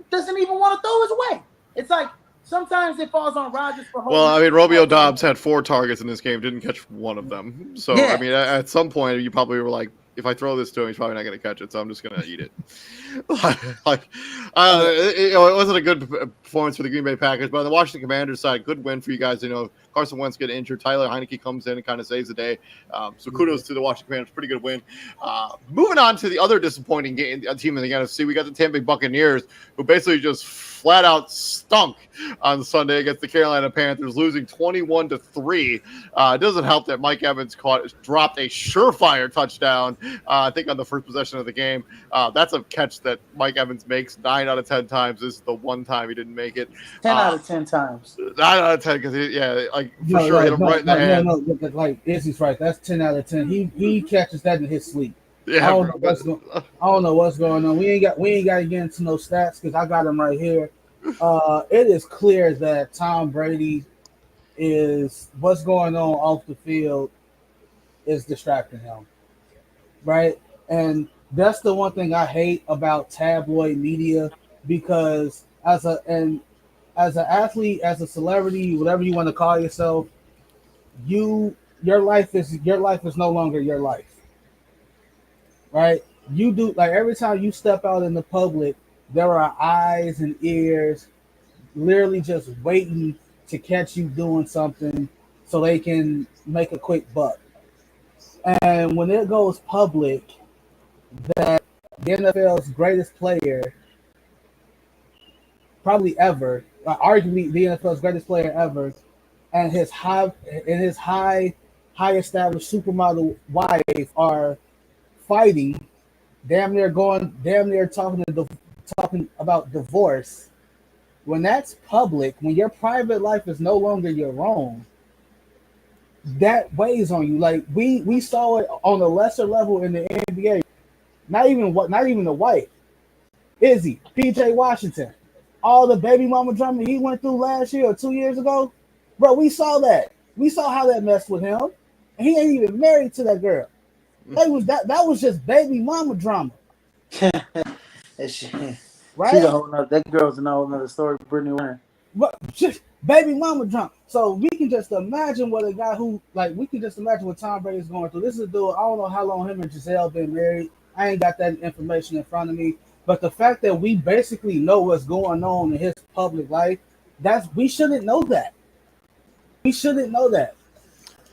doesn't even want to throw his way. It's like sometimes it falls on Rodgers for holding. Well, I mean, Romeo Doubs had 4 targets in this game, didn't catch one of them. So yeah. I mean, at some point you probably were like, if I throw this to him, he's probably not going to catch it, so I'm just going to eat it. It wasn't a good performance for the Green Bay Packers, but on the Washington Commanders side, good win for you guys. Carson Wentz getting injured. Tyler Heineke comes in and kind of saves the day. So kudos to the Washington Commanders. Pretty good win. Moving on to the other disappointing team in the NFC, we got the Tampa Bay Buccaneers, who basically just flat out stunk on Sunday against the Carolina Panthers, losing 21-3. It doesn't help that Mike Evans dropped a surefire touchdown, I think on the first possession of the game. That's a catch that Mike Evans makes 9 out of 10 times. This is the one time he didn't make it. 10 out of 10 times. 9 out of 10 because hit him right in the hand. No, like Izzy's right. That's 10 out of 10. He catches that in his sleep. Yeah, I don't know what's going on. We ain't got to get into no stats because I got them right here. It is clear that Tom Brady is what's going on off the field is distracting him, right? And that's the one thing I hate about tabloid media, because as an athlete, as a celebrity, whatever you want to call yourself, your life is no longer your life. Right? You do, like, every time you step out in the public, there are eyes and ears literally just waiting to catch you doing something so they can make a quick buck. And when it goes public that the NFL's greatest player, probably ever, arguably the NFL's greatest player ever, and his high established supermodel wife are fighting, damn near talking about divorce, when that's public, when your private life is no longer your own, that weighs on you. Like we saw it on a lesser level in the NBA. Not even the wife. Izzy, PJ Washington, all the baby mama drama he went through last year or 2 years ago, bro. We saw that. We saw how that messed with him, and he ain't even married to that girl. That was just baby mama drama, She's a right? whole nother. That girl's a whole nother story. Brittany Renner. But just baby mama drama. So we can just imagine what a guy who like we can just imagine what Tom Brady is going through. This is a dude. I don't know how long him and Giselle been married. I ain't got that information in front of me. But the fact that we basically know what's going on in his public life, we shouldn't know that. We shouldn't know that.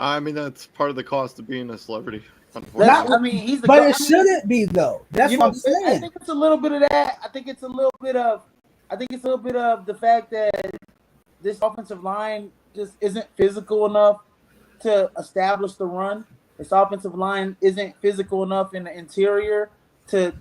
I mean, that's part of the cost of being a celebrity. Not, I mean, he's the. but it shouldn't be though. That's what I'm I saying. think it's a little bit of that. I think it's a little bit of the fact that this offensive line just isn't physical enough to establish the run. This offensive line isn't physical enough in the interior to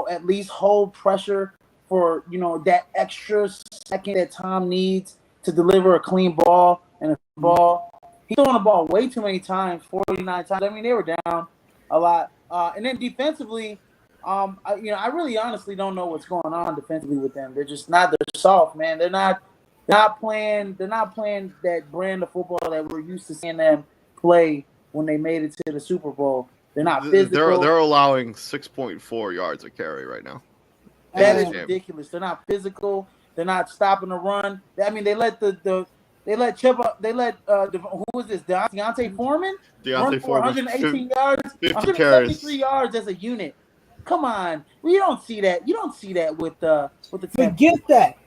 at least hold pressure for that extra second that Tom needs to deliver a clean ball and a ball. He's throwing the ball way too many times, 49 times. I mean, they were down a lot. And then defensively, I really honestly don't know what's going on defensively with them. They're just not. They're soft, man. They're not playing. They're not playing that brand of football that we're used to seeing them play when they made it to the Super Bowl. They're not physical. They're allowing 6.4 yards a carry right now. That is ridiculous. They're not physical. They're not stopping the run. I mean, they let who is this? Deontay Foreman run for 118 yards, 173 yards as a unit. Come on, we don't see that. You don't see that with the. Forget that.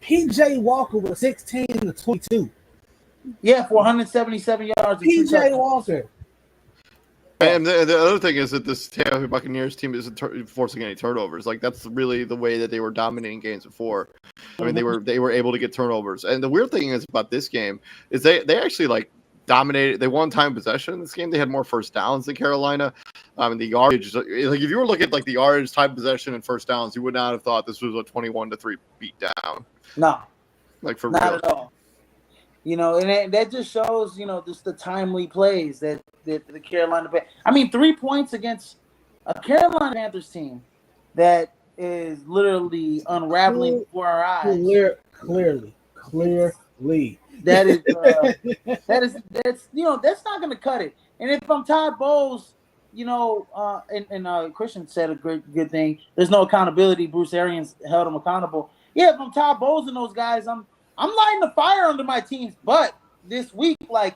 PJ Walker was 16 to 22. Yeah, for 177 yards. PJ Walker. And the other thing is that this Tampa Bay Buccaneers team isn't forcing any turnovers. Like that's really the way that they were dominating games before. I mean, they were able to get turnovers. And the weird thing is about this game is they actually like dominated. They won time possession in this game. They had more first downs than Carolina. The yardage, like if you were looking at like the yardage, time possession, and first downs, you would not have thought this was a 21-3 beat down. No, like for not real. at all. And that just shows, just the timely plays that the Carolina. I mean, 3 points against a Carolina Panthers team that is literally unraveling before our eyes. Clearly. That is that's not going to cut it. And if I'm Todd Bowles, and Christian said a good thing. There's no accountability. Bruce Arians held him accountable. Yeah, if I'm Todd Bowles and those guys, I'm lighting the fire under my teams. But this week, like,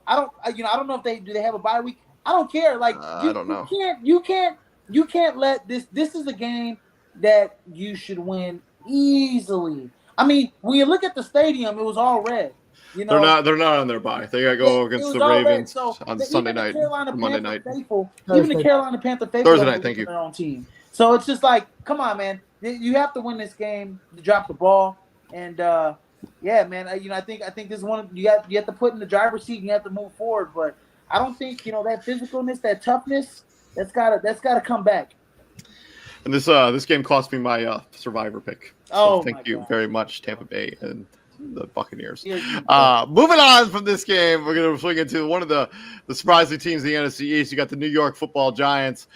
I don't know if they have a bye week. I don't care. Like, I don't know. You can't let this. This is a game that you should win easily. I mean, when you look at the stadium, it was all red. They're not on their bye. They got to go against the Ravens on Sunday night, Monday night. Even the Carolina Panther faithful Thursday night. Thank you. Their own team. So it's just like, come on, man. You have to win this game. To drop the ball, and yeah, man. I think this is one you have to put in the driver's seat. And you have to move forward, but I don't think that physicalness, that toughness, that's gotta come back. And this game cost me my survivor pick. So thank you very much, Tampa Bay and the Buccaneers. Moving on from this game, we're going to swing into one of the surprising teams in the NFC East. You got the New York Football Giants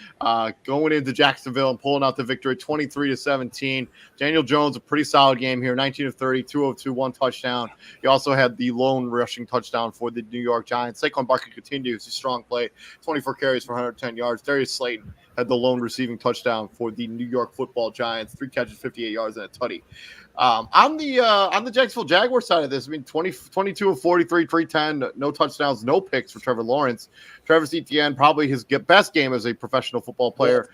going into Jacksonville and pulling out the victory, 23-17. Daniel Jones, a pretty solid game here, 19 of 30, 202, 1 touchdown. He also had the lone rushing touchdown for the New York Giants. Saquon Barkley continues his strong play, 24 carries for 110 yards. Darius Slayton had the lone receiving touchdown for the New York Football Giants, 3 catches, 58 yards, and a tutty. On the Jacksonville Jaguars side of this, I mean, 22 of 43, 310, no touchdowns, no picks for Trevor Lawrence. Travis Etienne, probably his best game as a professional football player,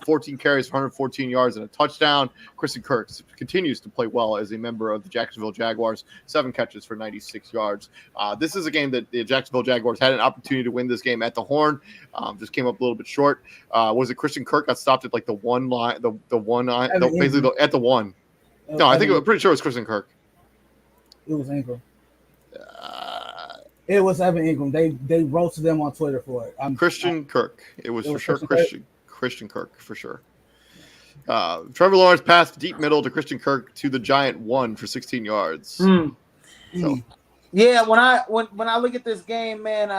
14 carries, 114 yards, and a touchdown. Christian Kirk continues to play well as a member of the Jacksonville Jaguars, 7 catches for 96 yards. This is a game that the Jacksonville Jaguars had an opportunity to win this game at the Horn, just came up a little bit short. Was it Christian Kirk got stopped at like the one line, basically at the one? No, I'm pretty sure it was Christian Kirk. It was Ingram. It was Evan Ingram. They roasted them on Twitter for it. Christian Kirk. It was for sure Christian Kirk for sure. Trevor Lawrence passed deep middle to Christian Kirk to the Giant 1 for 16 yards. So, yeah, when I look at this game, man,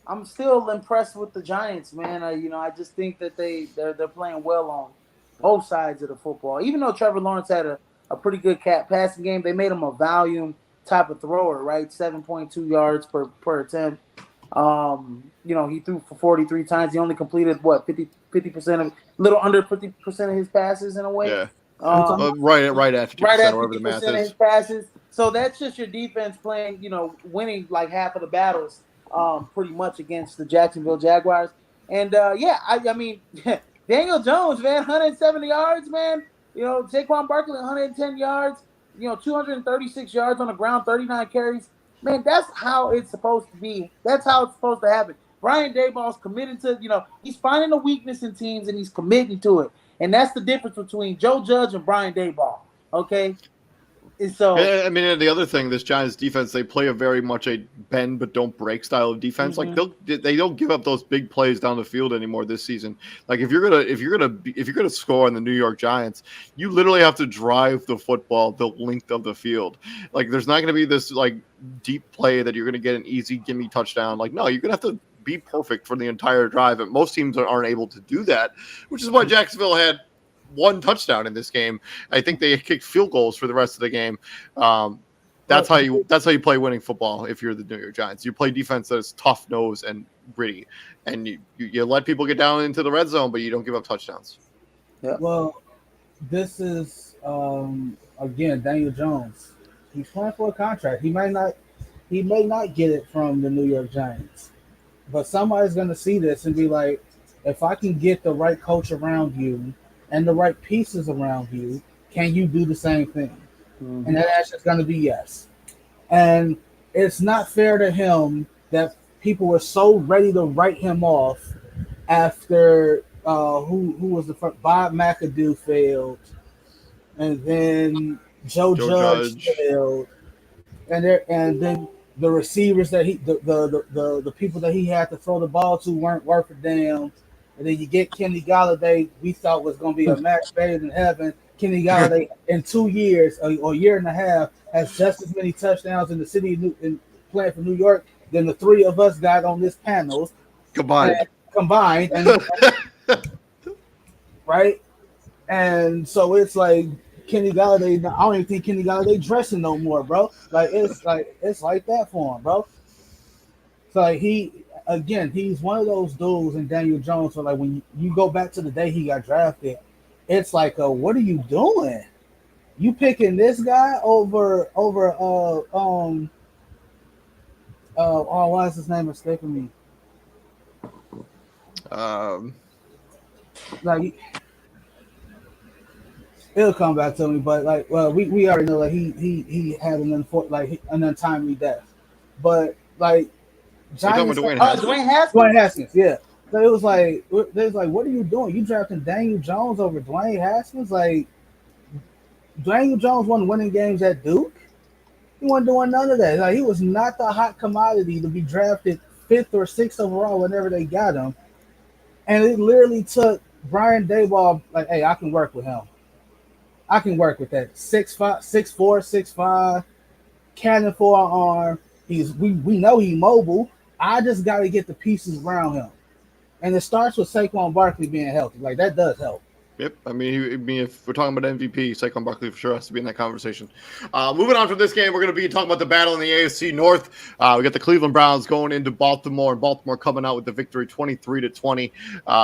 I'm still impressed with the Giants, man. I just think that they're playing well on both sides of the football. Even though Trevor Lawrence had a pretty good passing game, they made him a volume type of thrower, right? 7.2 yards per attempt. He threw for 43 times. He only completed 50% of, little under 50% of his passes in a way. Yeah. Right at 50%, right at whatever the math 50% of his is. passes. So that's just your defense playing, winning like half of the battles, pretty much against the Jacksonville Jaguars. And I mean, Daniel Jones, man, 170 yards, man. Saquon Barkley, 110 yards. 236 yards on the ground, 39 carries. Man, that's how it's supposed to be. That's how it's supposed to happen. Brian Daboll's committed to, he's finding a weakness in teams and he's committing to it. And that's the difference between Joe Judge and Brian Daboll. Okay? And so, I mean, the other thing, this Giants defense, they play a very much a bend but don't break style of defense. Mm-hmm. Like they don't give up those big plays down the field anymore this season. Like if you're gonna score on the New York Giants, you literally have to drive the football the length of the field. Like there's not gonna be this like deep play that you're gonna get an easy gimme touchdown. Like no, you're gonna have to be perfect for the entire drive, and most teams aren't able to do that, which is why Jacksonville had one touchdown in this game. I think they kicked field goals for the rest of the game. That's how you play winning football. If you're the New York Giants, you play defense that is tough nose and gritty, and you let people get down into the red zone, but you don't give up touchdowns. Yeah. Well, this is again Daniel Jones. He's playing for a contract. He may not get it from the New York Giants, but somebody's going to see this and be like, if I can get the right coach around you and the right pieces around you, can you do the same thing? Mm-hmm. And that answer is going to be yes. And it's not fair to him that people were so ready to write him off after who was the first? Bob McAdoo failed, and then Joe Judge failed, and then the receivers that the people that he had to throw the ball to weren't worth a damn. And then you get Kenny Galladay, we thought was going to be a match better than heaven. Kenny Galladay, in 2 years or a year and a half, has just as many touchdowns in the city in playing for New York than the three of us got on this panel combined, and right. And so it's like Kenny Galladay. I don't even think Kenny Galladay dressing no more, bro. It's like that for him, bro. So he's one of those dudes, and Daniel Jones. So like when you go back to the day he got drafted, it's like, what are you doing? You picking this guy over why is his name escaping me? Like it'll come back to me, but we already know he had an untimely death, but like. Dwayne Haskins, yeah. So it was like, what are you doing? You drafting Daniel Jones over Dwayne Haskins? Like, Daniel Jones wasn't winning games at Duke. He wasn't doing none of that. Like, he was not the hot commodity to be drafted 5th or 6th overall whenever they got him. And it literally took Brian Daboll, like, hey, I can work with him. I can work with that. 6'5", 6'4", 6'5", cannon for an arm. We know he's mobile. I just got to get the pieces around him. And it starts with Saquon Barkley being healthy. Like, that does help. Yep. I mean, if we're talking about MVP, Saquon Barkley for sure has to be in that conversation. Moving on from this game, we're going to be talking about the battle in the AFC North. We got the Cleveland Browns going into Baltimore, and Baltimore coming out with the victory 23-20.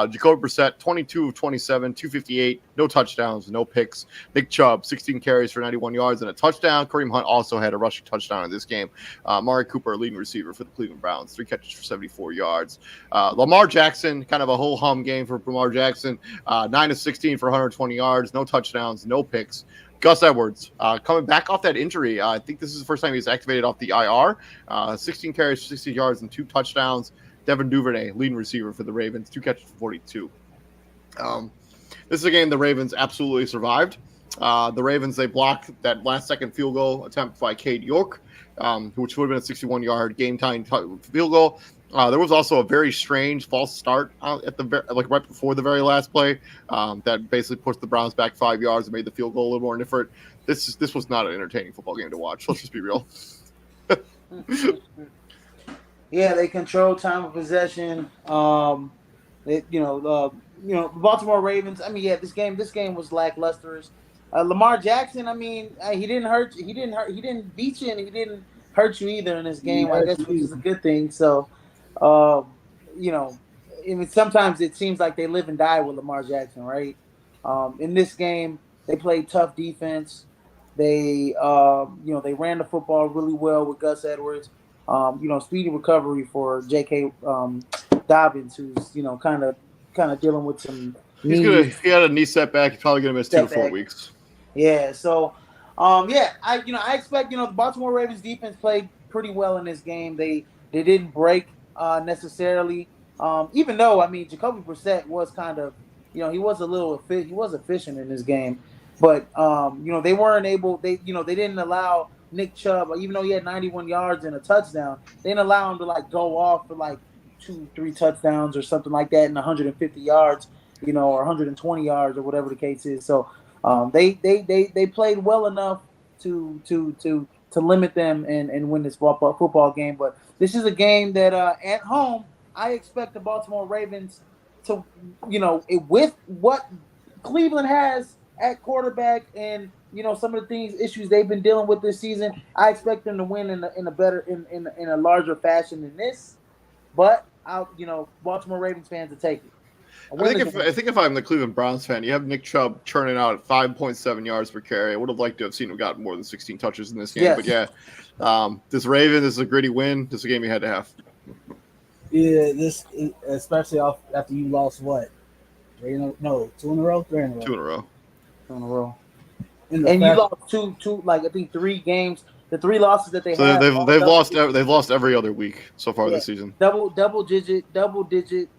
Jacoby Brissett, 22 of 27, 258, no touchdowns, no picks. Nick Chubb, 16 carries for 91 yards and a touchdown. Kareem Hunt also had a rushing touchdown in this game. Mari Cooper, leading receiver for the Cleveland Browns, 3 catches for 74 yards. Lamar Jackson, kind of a whole hum game for Lamar Jackson, 9 of 16 for 120 yards, no touchdowns, no picks. Gus Edwards, coming back off that injury. I think this is the first time he's activated off the IR. 16 carries, 60 yards, and 2 touchdowns. Devin Duvernay, leading receiver for the Ravens, 2 catches for 42. This is a game the Ravens absolutely survived. The Ravens, they blocked that last-second field goal attempt by Cade York, which would have been a 61-yard game-tying field goal. There was also a very strange false start at right before the very last play that basically pushed the Browns back 5 yards and made the field goal a little more indifferent. This was not an entertaining football game to watch. Let's just be real. Yeah, they control time of possession. The Baltimore Ravens. I mean, yeah, this game was lackluster. Lamar Jackson. I mean, he didn't beat you, and he didn't hurt you either in this game. I guess, which is a good thing. So, um, you know, I mean, sometimes it seems like they live and die with Lamar Jackson, right? In this game, they played tough defense. They ran the football really well with Gus Edwards. Speedy recovery for J.K. Dobbins, who's kind of dealing with some. He had a knee setback. He's probably gonna miss 2 to 4 weeks. Yeah. So, I expect the Baltimore Ravens defense played pretty well in this game. They didn't break necessarily. Even though Jacoby Brissett was kind of he was efficient in this game, but they weren't able. They didn't allow Nick Chubb, even though he had 91 yards and a touchdown, they didn't allow him to go off for 2-3 touchdowns or something like that in 150 yards, or 120 yards or whatever the case is. So they played well enough to limit them and win this football game. But this is a game that at home I expect the Baltimore Ravens to, with what Cleveland has at quarterback and some of the issues they've been dealing with this season, I expect them to win in a larger fashion than this. But Baltimore Ravens fans will take it. I think if I'm the Cleveland Browns fan, you have Nick Chubb churning out at 5.7 yards per carry. I would have liked to have seen him got more than 16 touches in this game. Yes. But yeah, this is a gritty win. This is a game you had to have. Yeah, this especially after you lost what? 2 in a row. 2 in a row. And you lost two, I think 3 games. The 3 losses that they've lost every other week so far this season. Double digit.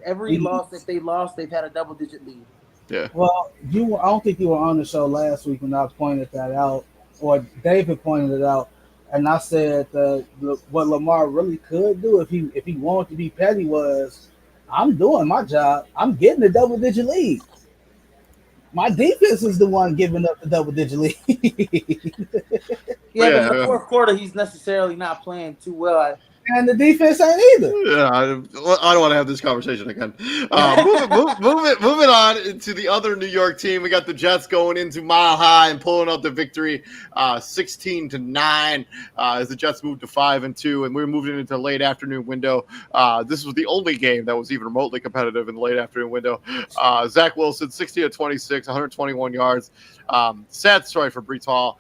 Every loss that they lost, they've had a double digit lead. Yeah. Well, I don't think you were on the show last week when I pointed that out, or David pointed it out, and I said what Lamar really could do if he wanted to be petty was, I'm doing my job. I'm getting a double digit lead. My defense is the one giving up the double-digit lead. But in the fourth quarter, he's necessarily not playing too well. And the defense ain't either. Yeah, I don't want to have this conversation again. Moving on to the other New York team. We got the Jets going into Mile High and pulling out the victory, 16-9, as the Jets moved to 5-2, and we're moving into the late afternoon window. This was the only game that was even remotely competitive in the late afternoon window. Zach Wilson, 60-26, 121 yards. Sad story for Breece Hall.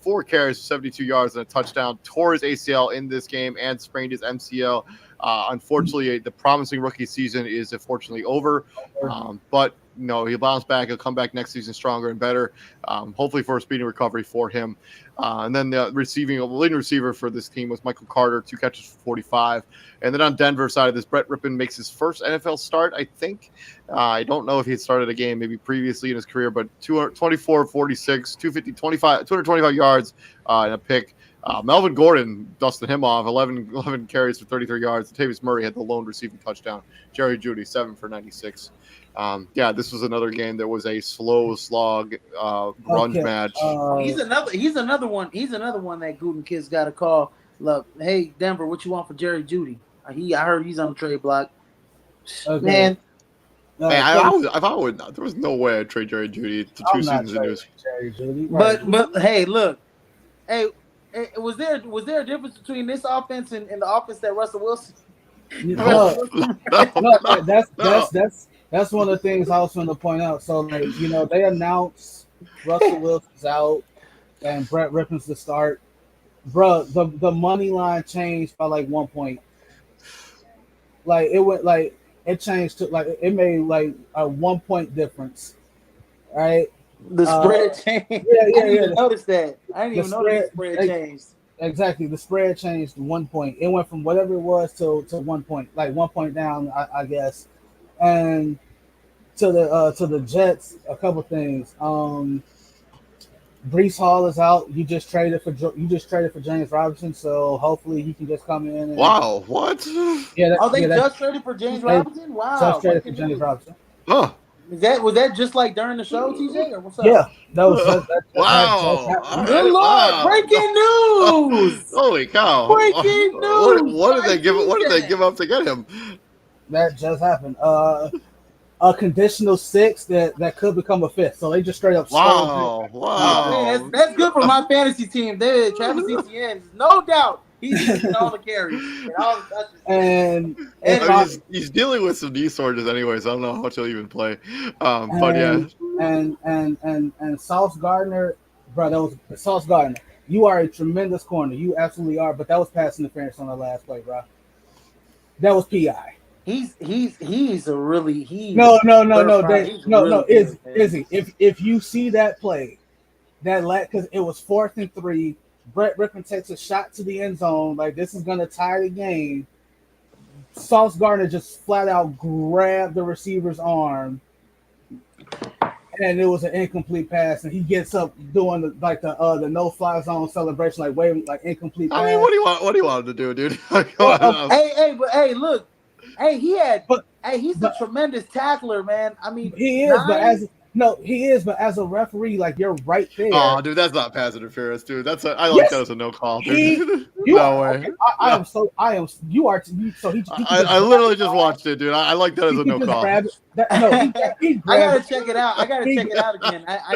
4 carries, 72 yards, and a touchdown. Tore his ACL in this game and sprained his MCL. Unfortunately, the promising rookie season is unfortunately over. But he bounced back. He'll come back next season stronger and better. Hopefully for a speedy recovery for him. And then the leading receiver for this team was Michael Carter, 2 catches for 45. And then on Denver side of this, Brett Rippon makes his first NFL start, I think. I don't know if he had started a game maybe previously in his career, but 224-46, 225 yards and a pick. Melvin Gordon dusted him off, 11 carries for 33 yards. Latavius Murray had the lone receiving touchdown. Jerry Jeudy, 7 for 96. This was another game that was a slow slog grunge match. He's another one that Gruden kids got a call. Look, hey Denver, what you want for Jerry Jeudy? I heard he's on the trade block. Okay. Man, there was no way I'd trade Jerry Jeudy to 2 seasons in news. Jerry Jeudy, right. But hey, look, was there a difference between this offense and the offense that Russell Wilson? That's one of the things I was going to point out. So, they announced Russell Wilson's out and Brett Rippon's the start. Bro, the money line changed by 1 point. It changed to it made a 1 point difference. Right? The spread changed. Yeah. I didn't even notice that. I didn't even notice the spread changed. Exactly. The spread changed 1 point. It went from whatever it was to 1 point, 1 point down, I guess. And to the Jets, a couple things. Brees Hall is out. You just traded for James Robinson, so hopefully he can just come in. And, Wow, what? They just traded for James Robinson? Wow. Just traded for James Robinson. Huh. Was that just like during the show, TJ, or what's up? Yeah, that was just wow. Good Lord! Breaking news! Holy cow! Breaking news! What did they give up to get him? That just happened. A conditional 6 that could become a 5th. So they just straight up. Wow! Man, that's good for my fantasy team. There, Travis Etienne, no doubt. He's getting all the carries and all the touches. And he's dealing with some knee soreness anyway, so I don't know how much he'll even play. But yeah. And Sauce Gardner, bro, that was Sauce Gardner. You are a tremendous corner. You absolutely are. But that was pass interference on the last play, bro. That was PI. He's a really no. Izzy. If you see that play, because it was 4th and 3. Brett Rippon takes a shot to the end zone. Like, this is going to tie the game. Sauce Gardner just flat out grabbed the receiver's arm, and it was an incomplete pass. And he gets up doing the no-fly zone celebration, like waving, like incomplete pass. I mean, what do you want him to do, dude? Look. He's a tremendous tackler, man. I mean, he is, but as a referee, like, you're right there. Oh, dude, that's not pass interference, dude. I like that as a no call, dude. No way. Okay, I am. You are. So he. I literally just watched it, dude. I like that as a no call. He grabbed I gotta check it out. I gotta check it out again. I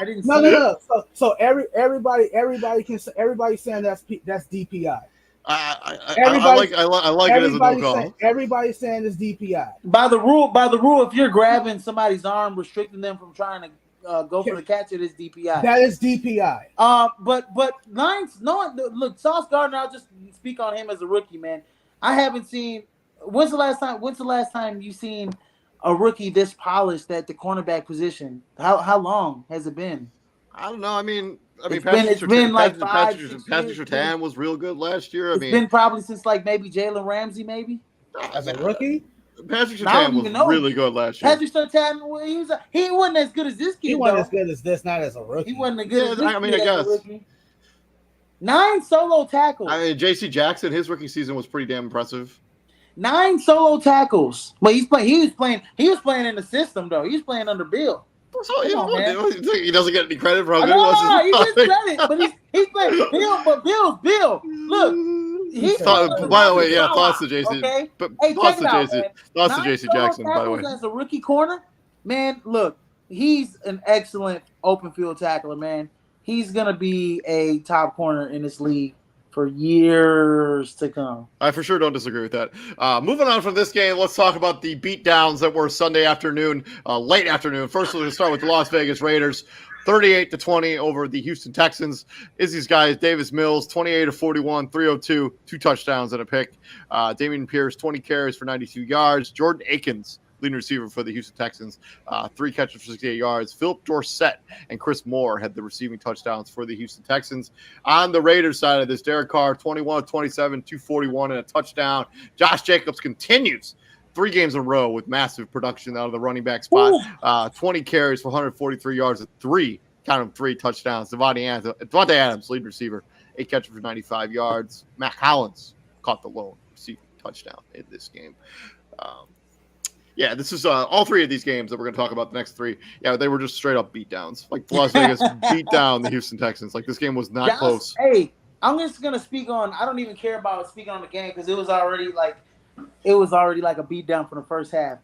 didn't. No. So everybody saying that's DPI. I like it as a no call. Everybody's saying it's DPI. By the rule, if you're grabbing somebody's arm, restricting them from trying to go for the catch, it is DPI. That is DPI. But Lions, look, Sauce Gardner. I'll just speak on him as a rookie, man. I haven't seen. When's the last time you seen a rookie this polished at the cornerback position? How long has it been? I don't know. I mean, it's been like Patrick Surtain was real good last year. It's been probably since like maybe Jalen Ramsey, maybe as a rookie. Patrick Surtain was really good last year. Patrick Surtain, he wasn't as good as this kid. He wasn't as good as this, not as a rookie. He wasn't as good as this I guess. 9 solo tackles. I mean, J.C. Jackson, his rookie season was pretty damn impressive. 9 solo tackles. But he was playing in the system though. He was playing under Bill. So, he doesn't get any credit for how good he was. He gets credit, but he's playing Bill. But Bill, look, by the way, thoughts to JC. Okay? But hey, thoughts to JC Jackson, by the way. As a rookie corner, man, look, he's an excellent open field tackler, man. He's gonna be a top corner in this league for years to come. I for sure don't disagree with that. Moving on from this game, let's talk about the beatdowns that were Sunday afternoon, late afternoon. First, we're going to start with the Las Vegas Raiders, 38-20 over the Houston Texans. Izzy's guys, Davis Mills, 28-41, 302, 2 touchdowns and a pick. Damian Pierce, 20 carries for 92 yards. Jordan Akins, leading receiver for the Houston Texans, 3 catches for 68 yards. Philip Dorsett and Chris Moore had the receiving touchdowns for the Houston Texans. On the Raiders side of this, Derek Carr, 21-27, 241 and a touchdown. Josh Jacobs continues 3 games in a row with massive production out of the running back spot. 20 carries for 143 yards and 3 touchdowns. Devontae Adams, lead receiver, 8 catches for 95 yards. Matt Collins caught the lone receiving touchdown in this game. Yeah, this is all 3 of these games that we're going to talk about, the next 3. Yeah, they were just straight up beatdowns. Like, Las Vegas beat down the Houston Texans. Like, this game was not close. Hey, I'm just going to speak on – I don't even care about speaking on the game because it was already like a beatdown for the first half.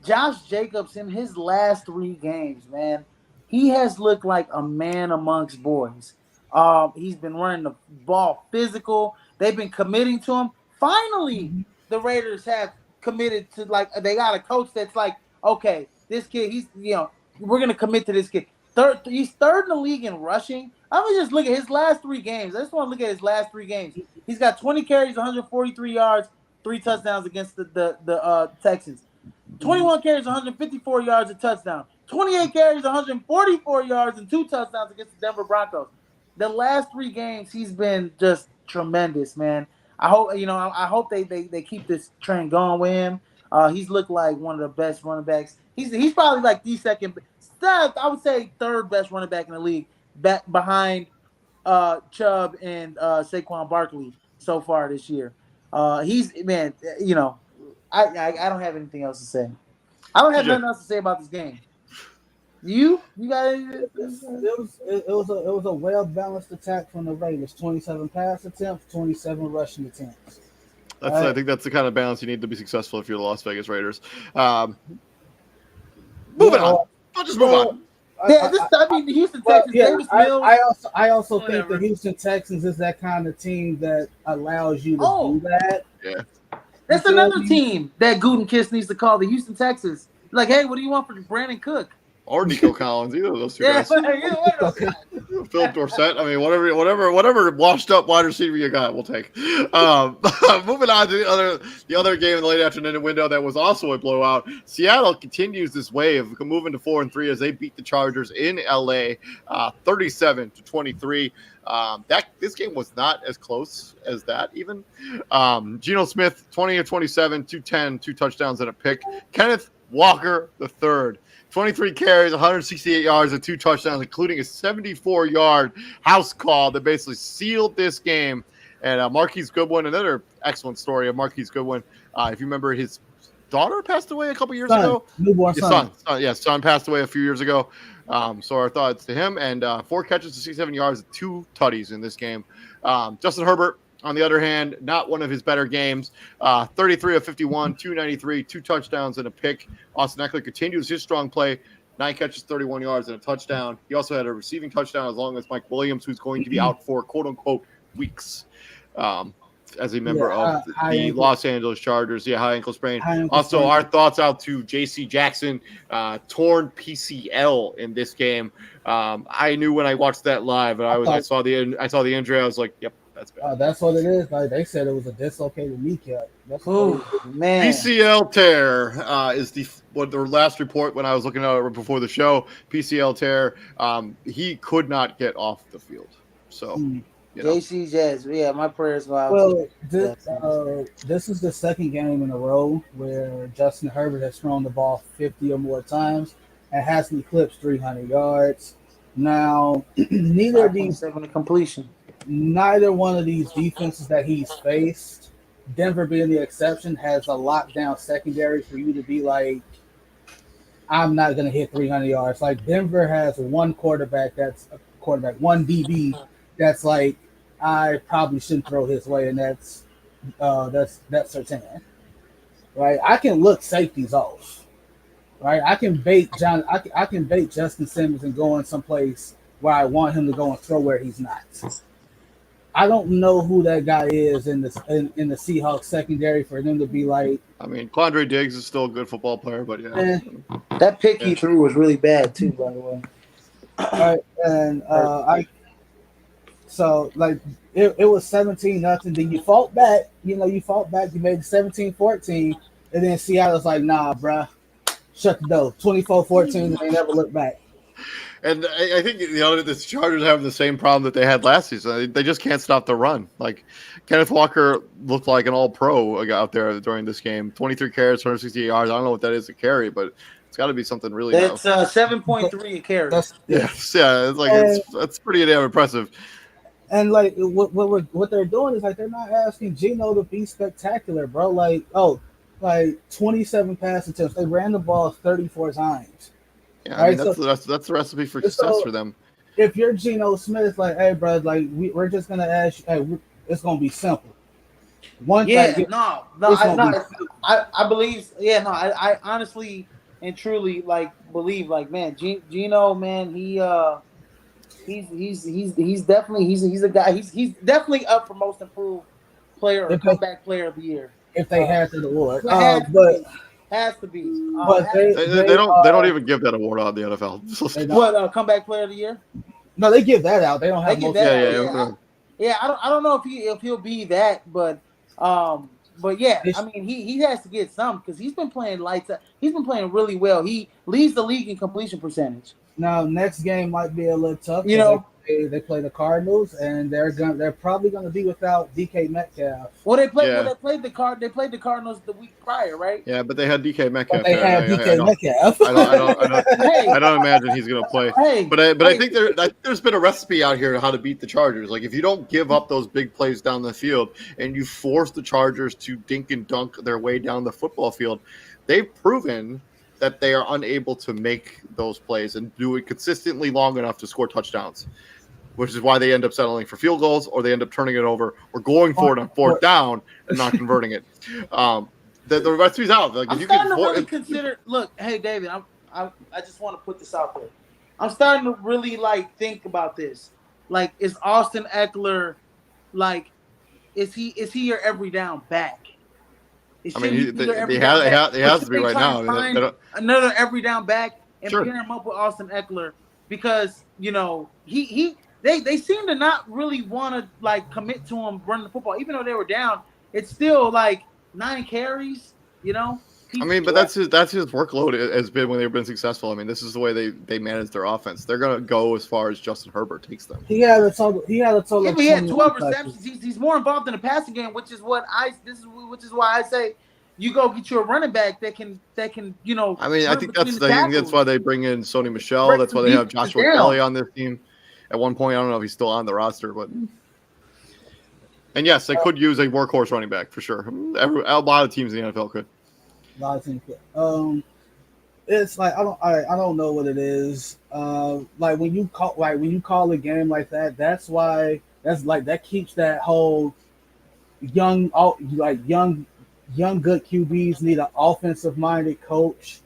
Josh Jacobs, in his last 3 games, man, he has looked like a man amongst boys. He's been running the ball physical. They've been committing to him. Finally, the Raiders have – committed to, like, they got a coach that's like, okay, this kid, we're gonna commit to this kid. He's third in the league in rushing. I'm gonna just look at his last 3 games. I just want to look at his last 3 games. He's got 20 carries, 143 yards, 3 touchdowns against the Texans. 21 carries, 154 yards, a touchdown. 28 carries, 144 yards, and 2 touchdowns against the Denver Broncos. The last 3 games, he's been just tremendous, man. I hope they keep this trend going with him. He's looked like one of the best running backs. He's probably like the second, I would say 3rd best running back in the league. back behind Chubb and Saquon Barkley so far this year. He's man, you know, I don't have anything else to say. I don't have nothing else to say about this game. You got it was a well balanced attack from the Raiders. 27 pass attempts, 27 rushing attempts. I think that's the kind of balance you need to be successful if you're the Las Vegas Raiders. Moving on. I'll just move on. I mean, the Houston Texans. Davis Mills. I also think the Houston Texans is that kind of team that allows you to do that. Yeah, that's another team that Gutekunst needs to call the Houston Texans. Like, hey, what do you want for Brandon Cook? Or Nico Collins, either of those two guys. Phil Dorsett. I mean, whatever washed up wide receiver you got, we'll take. Moving on to the other game in the late afternoon window that was also a blowout. Seattle continues this wave, moving to 4-3 as they beat the Chargers in LA, 37-23. This game was not as close as that even. Geno Smith, 20-27, 210, 2 touchdowns and a pick. Kenneth Walker III, 23 carries, 168 yards, and 2 touchdowns, including a 74-yard house call that basically sealed this game. And Marquise Goodwin, another excellent story of Marquise Goodwin. If you remember, his daughter passed away a couple years ago. Newborn son. Son passed away a few years ago. So our thoughts to him. And 4 catches to 67 yards, 2 tutties in this game. Justin Herbert, on the other hand, not one of his better games. 33 of 51, 293, 2 touchdowns and a pick. Austin Eckler continues his strong play, 9 catches, 31 yards and a touchdown. He also had a receiving touchdown as long as Mike Williams, who's going to be out for quote-unquote weeks as a member of the Los Angeles Chargers. Yeah, high ankle sprain. Our thoughts out to J.C. Jackson, torn PCL in this game. I knew when I watched that live, and I saw the injury. I was like, yep. That's bad. That's what it is. Like they said, it was a dislocated kneecap. Man. PCL tear is the last report when I was looking at it before the show. PCL tear. He could not get off the field. So, JC Jazz. Yeah, my prayers go out. Well, this is the second game in a row where Justin Herbert has thrown the ball 50 or more times and hasn't eclipsed 300 yards. Now, neither of these completion. Neither one of these defenses that he's faced, Denver being the exception, has a lockdown secondary for you to be like, I'm not going to hit 300 yards. Like Denver has one one DB that's like, I probably shouldn't throw his way, and that's Surtain. Right? I can look safeties off. Right? I can bait Justin Simmons and go in someplace where I want him to go and throw where he's not. I don't know who that guy is in the Seahawks secondary for them to be like. I mean, Quandre Diggs is still a good football player, but yeah. That pick he threw was really bad too, by the way. All right, and it was 17-0. Then you fought back. You made it 17-14, and then Seattle's like, nah, bruh, shut the door. 24-14, and they never look back. And I think the Chargers have the same problem that they had last season. They just can't stop the run. Like Kenneth Walker looked like an all-pro out there during this game. 23 carries, 168 yards. I don't know what that is a carry, but it's got to be something really. That's 7.3 a carry. That's pretty damn impressive. And like what they're doing is like they're not asking Geno to be spectacular, bro. Like 27 pass attempts. They ran the ball 34 times. Yeah, I mean, that's the recipe for success for them. If you're Geno Smith, like, hey, bro, like we're just gonna ask you, hey, it's gonna be simple. I believe. Yeah, no, I honestly and truly believe, man, Geno, man, he's definitely a guy. He's definitely up for most improved player or comeback player of the year. If they had the award, has to be. But they don't even give that award out in the NFL. Comeback player of the year? No, they give that out. They don't have most. Yeah, I don't know if he'll be that, but yeah, I mean he has to get some because he's been playing lights out. He's been playing really well. He leads the league in completion percentage. Now next game might be a little tough. They play the Cardinals, and they're probably gonna be without DK Metcalf. Well, they played. Yeah. Well, they played the Cardinals the week prior, right? Yeah, but they had DK Metcalf. But they have DK Metcalf. I don't imagine he's going to play. Hey, But I think there's been a recipe out here how to beat the Chargers. Like if you don't give up those big plays down the field and you force the Chargers to dink and dunk their way down the football field, they've proven that they are unable to make those plays and do it consistently long enough to score touchdowns, which is why they end up settling for field goals or they end up turning it over or going for it on fourth down and not converting it. The recipe's out. Like, I'm if you starting can to really consider. Look, hey David, I just want to put this out there. I'm starting to really think about this. Like, is Austin Eckler, is he your every down back? I mean, he has to be right now. Find another every down back and Sure. pair him up with Austin Eckler because they seem to not really want to commit to him running the football, even though they were down. It's still 9 carries. I mean, but that's his workload has been when they've been successful. I mean, this is the way they manage their offense. They're gonna go as far as Justin Herbert takes them. He had a total. Yeah, of but he had 12 receptions. receptions. He's more involved in the passing game, which is why I say you go get you a running back that can. I mean, I think that's why they bring in Sony Michel. That's why they have Joshua Kelly on this team. At one point, I don't know if he's still on the roster, but. And yes, they could use a workhorse running back for sure. A lot of teams in the NFL could. A lot of teams could. It's I don't know what it is. When you call a game like that, that keeps that whole young good QBs need an offensive minded coach.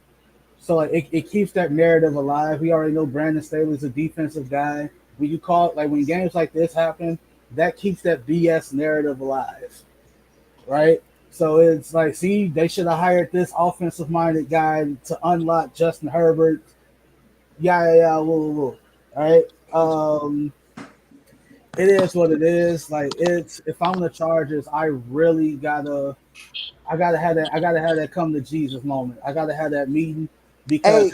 So it keeps that narrative alive. We already know Brandon Staley's a defensive guy. When you call when games like this happen, that keeps that BS narrative alive, right? So it's see, they should have hired this offensive-minded guy to unlock Justin Herbert. Yeah, whoa. All right. It is what it is. If I'm the Chargers, I gotta have that come to Jesus moment. I gotta have that meeting because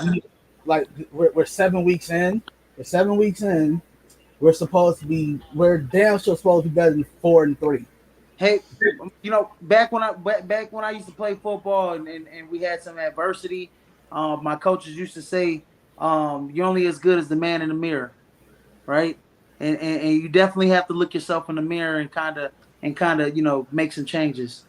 we're 7 weeks in. We're 7 weeks in. We're damn sure supposed to be better than 4-3. Hey, back when I used to play football and we had some adversity, my coaches used to say, "You're only as good as the man in the mirror," right? And you definitely have to look yourself in the mirror and kind of make some changes.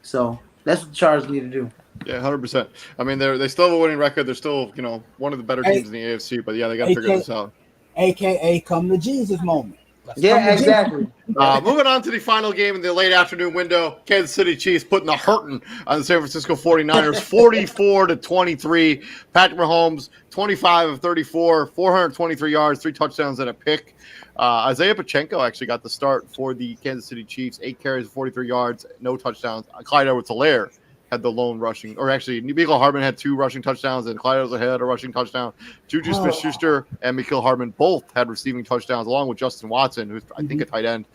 So that's what the Chargers need to do. Yeah, 100%. I mean, they still have a winning record. They're still one of the better teams in the AFC. But yeah, they got to figure this out. AKA come to Jesus moment. Yeah, exactly. Moving on to the final game in the late afternoon window, Kansas City Chiefs putting the hurting on the San Francisco 49ers, 44-23. Patrick Mahomes, 25 of 34, 423 yards, 3 touchdowns and a pick. Isaiah Pacheco actually got the start for the Kansas City Chiefs, 8 carries, 43 yards, no touchdowns. Clyde Edwards-Helaire had the lone rushing, or actually, Mecole Hardman had 2 rushing touchdowns, and Clyde Edwards-Helaire had a rushing touchdown. Juju Smith-Schuster and Mecole Hardman both had receiving touchdowns, along with Justin Watson, who's, I think, a tight end.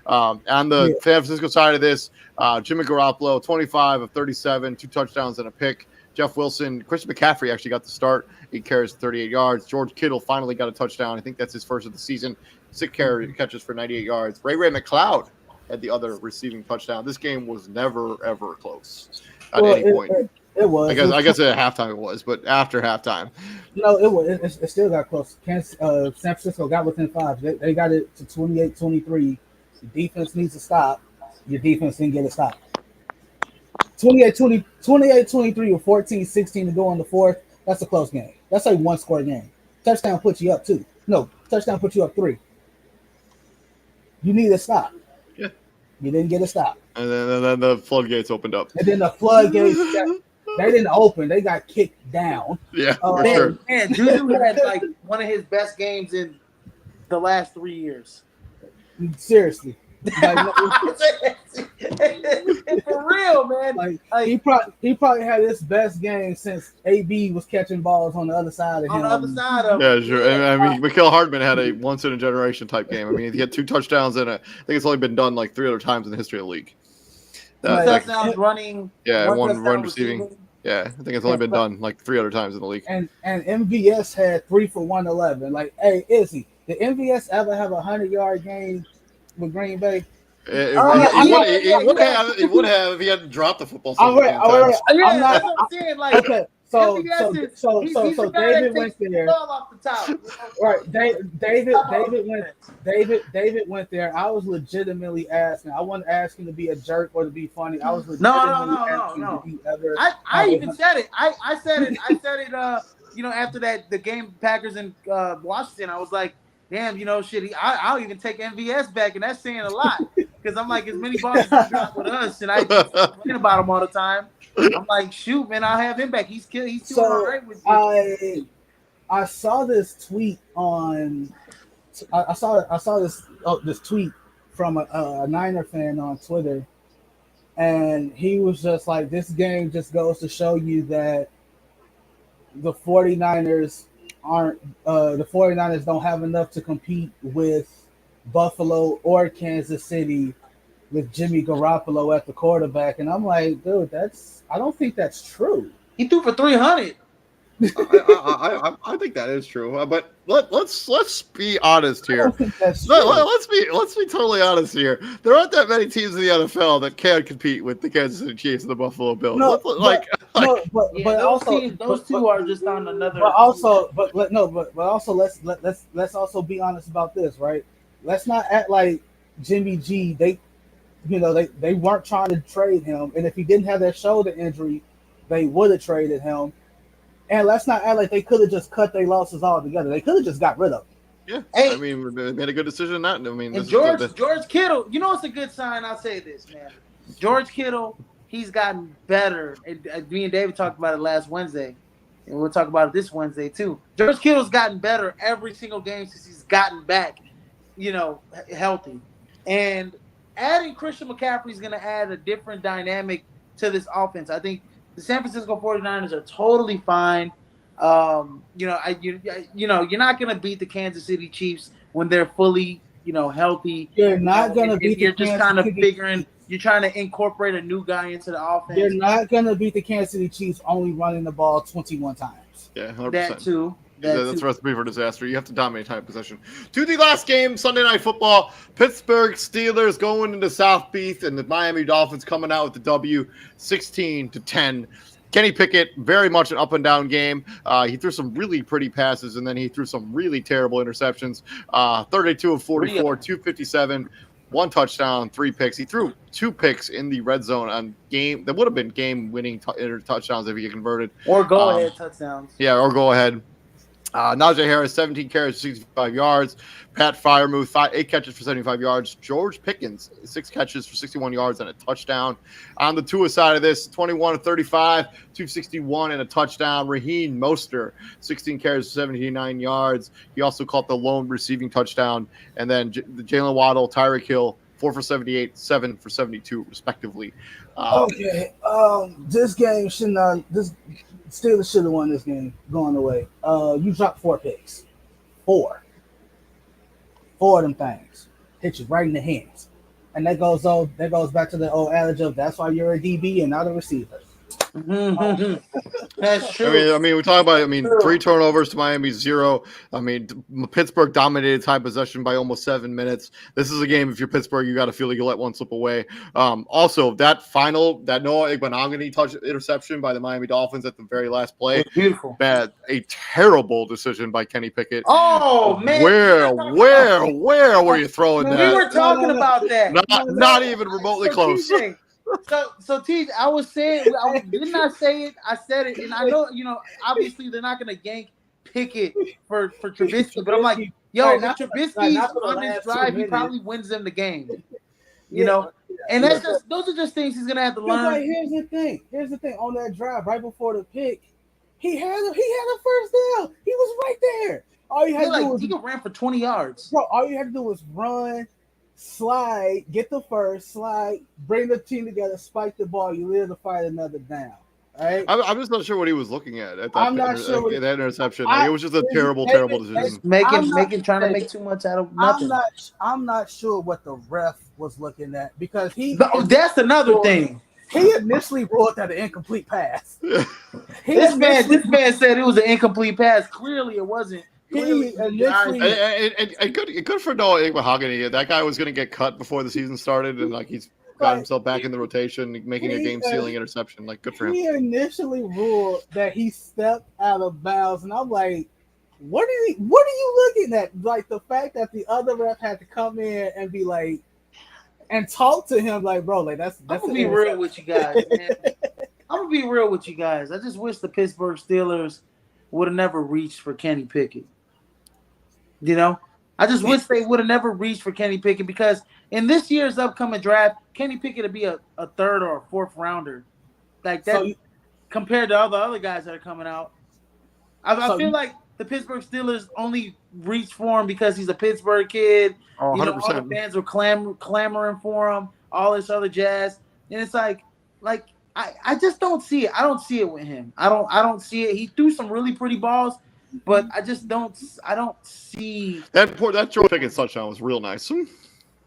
On the San Francisco side of this, Jimmy Garoppolo, 25 of 37, 2 touchdowns and a pick. Jeff Wilson, Christian McCaffrey actually got the start, 8 carries, 38 yards. George Kittle finally got a touchdown. I think that's his first of the season. 6 catches for 98 yards. Ray McLeod had the other receiving touchdown. This game was never, ever close at any point. It was. I guess at halftime it was, but after halftime. No, it was. It still got close. San Francisco got within 5. They got it to 28-23. The defense needs to stop. Your defense didn't get a stop. 28-23 with 14-16 to go on the fourth. That's a close game. That's a one-score game. Touchdown puts you up 2. No, touchdown puts you up 3. You need a stop. Yeah. You didn't get a stop. And then the floodgates opened up. And then the floodgates, they didn't open. They got kicked down. Yeah, for sure. Man, Juju had one of his best games in the last 3 years. Seriously. For real, man. He probably had his best game since AB was catching balls on the other side of him. On the other side of him. Yeah, sure. I mean, Mecole Hardman had a once-in-a-generation type game. I mean, he had 2 touchdowns and I think it's only been done 3 other times in the history of the league. Touchdowns running. Yeah, one run receiving. Yeah, I think it's only been done 3 other times in the league. And MVS had 3 for 111. Hey, Izzy, Did MVS ever have a 100-yard game with Green Bay? He Yeah. would have if he hadn't dropped the football so All many right, damn all right. times. Yeah, I'm not. that's what I'm saying. Like, Okay, so he's the guy David that went takes the there. ball off the top. Right, David went there. I was legitimately asking. I wasn't asking to be a jerk or to be funny. I was legitimately asking No. if he ever. I even said it. I said it. After the game Packers and Washington, I was like, damn, shit. I'll even take MVS back, and that's saying a lot because I'm like, as many balls as he dropped with us, and I complain about him all the time. I'm like, shoot, man, I'll have him back. He's doing all right with I saw this tweet on. I saw this tweet from a Niner fan on Twitter, and he was just like, this game just goes to show you that the 49ers don't have enough to compete with Buffalo or Kansas City with Jimmy Garoppolo at the quarterback. And I'm like, dude, I don't think that's true. He threw for 300. I think that is true, but let's be honest here. I don't think that's true. Let's be totally honest here. There aren't that many teams in the NFL that can compete with the Kansas City Chiefs and the Buffalo Bills. Those two are just on another. But also, let's also be honest about this, right? Let's not act like Jimmy G. They weren't trying to trade him, and if he didn't have that shoulder injury, they would have traded him. And let's not act like they could have just cut their losses all together. They could have just got rid of him. Yeah, hey, I mean, they made a good decision. Not, I mean, and George Kittle. It's a good sign. I'll say this, man. George Kittle, he's gotten better. And me and David talked about it last Wednesday, and we'll talk about it this Wednesday too. George Kittle's gotten better every single game since he's gotten back, healthy. And adding Christian McCaffrey is going to add a different dynamic to this offense. I think the San Francisco 49ers are totally fine. You're not going to beat the Kansas City Chiefs when they're fully, healthy. You're not going to beat You're just kind of figuring – you're trying to incorporate a new guy into the offense. You're not going to beat the Kansas City Chiefs only running the ball 21 times. Yeah, 100%. That too. That's a recipe for disaster. You have to dominate time possession. To the last game, Sunday Night Football. Pittsburgh Steelers going into South Beach, and the Miami Dolphins coming out with the W, 16-10. Kenny Pickett, very much an up and down game. He threw some really pretty passes, and then he threw some really terrible interceptions. 32 of 44, 257, 1 touchdown, 3 picks. He threw 2 picks in the red zone on game that would have been game-winning touchdowns if he had converted. Or go-ahead touchdowns. Yeah, or go-ahead. Najee Harris, 17 carries, 65 yards. Pat Freiermuth, 8 catches for 75 yards. George Pickens, 6 catches for 61 yards and a touchdown. On the Tua side of this, 21 of 35, 261 and a touchdown. Raheem Mostert, 16 carries, 79 yards. He also caught the lone receiving touchdown. And then Jalen Waddle, Tyreek Hill, 4 for 78, 7 for 72, respectively. This game should not. Steelers should have won this game going away. You dropped 4 picks. 4 of them things hit you right in the hands. And that goes back to the old adage of that's why you're a DB and not a receiver. That's true. I mean, we talk about 3 turnovers to Miami, 0. I mean, Pittsburgh dominated time possession by almost 7 minutes. This is a game, if you're Pittsburgh, you got to feel like you let one slip away. Also, that Noah Igbenogany touch interception by the Miami Dolphins at the very last play, beautiful. Bad, a terrible decision by Kenny Pickett. Oh man, where were you throwing that? We were talking about that. Not even remotely close. TJ, So TJ, I was saying, didn't I say it? I said it, and I know, obviously they're not going to yank Pickett for Trubisky, but I'm like, if Trubisky's on this drive, he probably wins them the game. And those are just things he's going to have to learn. Like, here's the thing. On that drive, right before the pick, he had a first down. He was right there. All you had to do was he ran for 20 yards. Bro, all you had to do was run, slide, get the first, slide, bring the team together, spike the ball. You live to fight another down. Right? I'm just not sure what he was looking at that. I'm not sure that interception. It was just a terrible decision. Trying to make too much out of nothing. I'm not sure what the ref was looking at because that's another thing. He initially ruled that an incomplete pass. This man said it was an incomplete pass. Clearly, it wasn't. Clearly, And good for Noah Mahogany. That guy was going to get cut before the season started, and like he's got himself back in the rotation, making a game-sealing interception. Like, good for him. He initially ruled that he stepped out of bounds, and I'm like, what are you looking at? Like the fact that the other ref had to come in and be like, and talk to him like, bro, like that's. I'm gonna be real with you guys, man. I'm gonna be real with you guys. I just wish the Pittsburgh Steelers would have never reached for Kenny Pickett. You know, I just wish they would have never reached for Kenny Pickett, because in this year's upcoming draft, Kenny Pickett would be a third or a fourth rounder, like that, compared to all the other guys that are coming out. I feel like the Pittsburgh Steelers only reached for him because he's a Pittsburgh kid. Oh, 100%. You know, all the fans were clamoring for him, all this other jazz, and it's like I just don't see it. I don't see it with him. I don't see it. He threw some really pretty balls, but I don't see that Joe Pickens touchdown was real nice.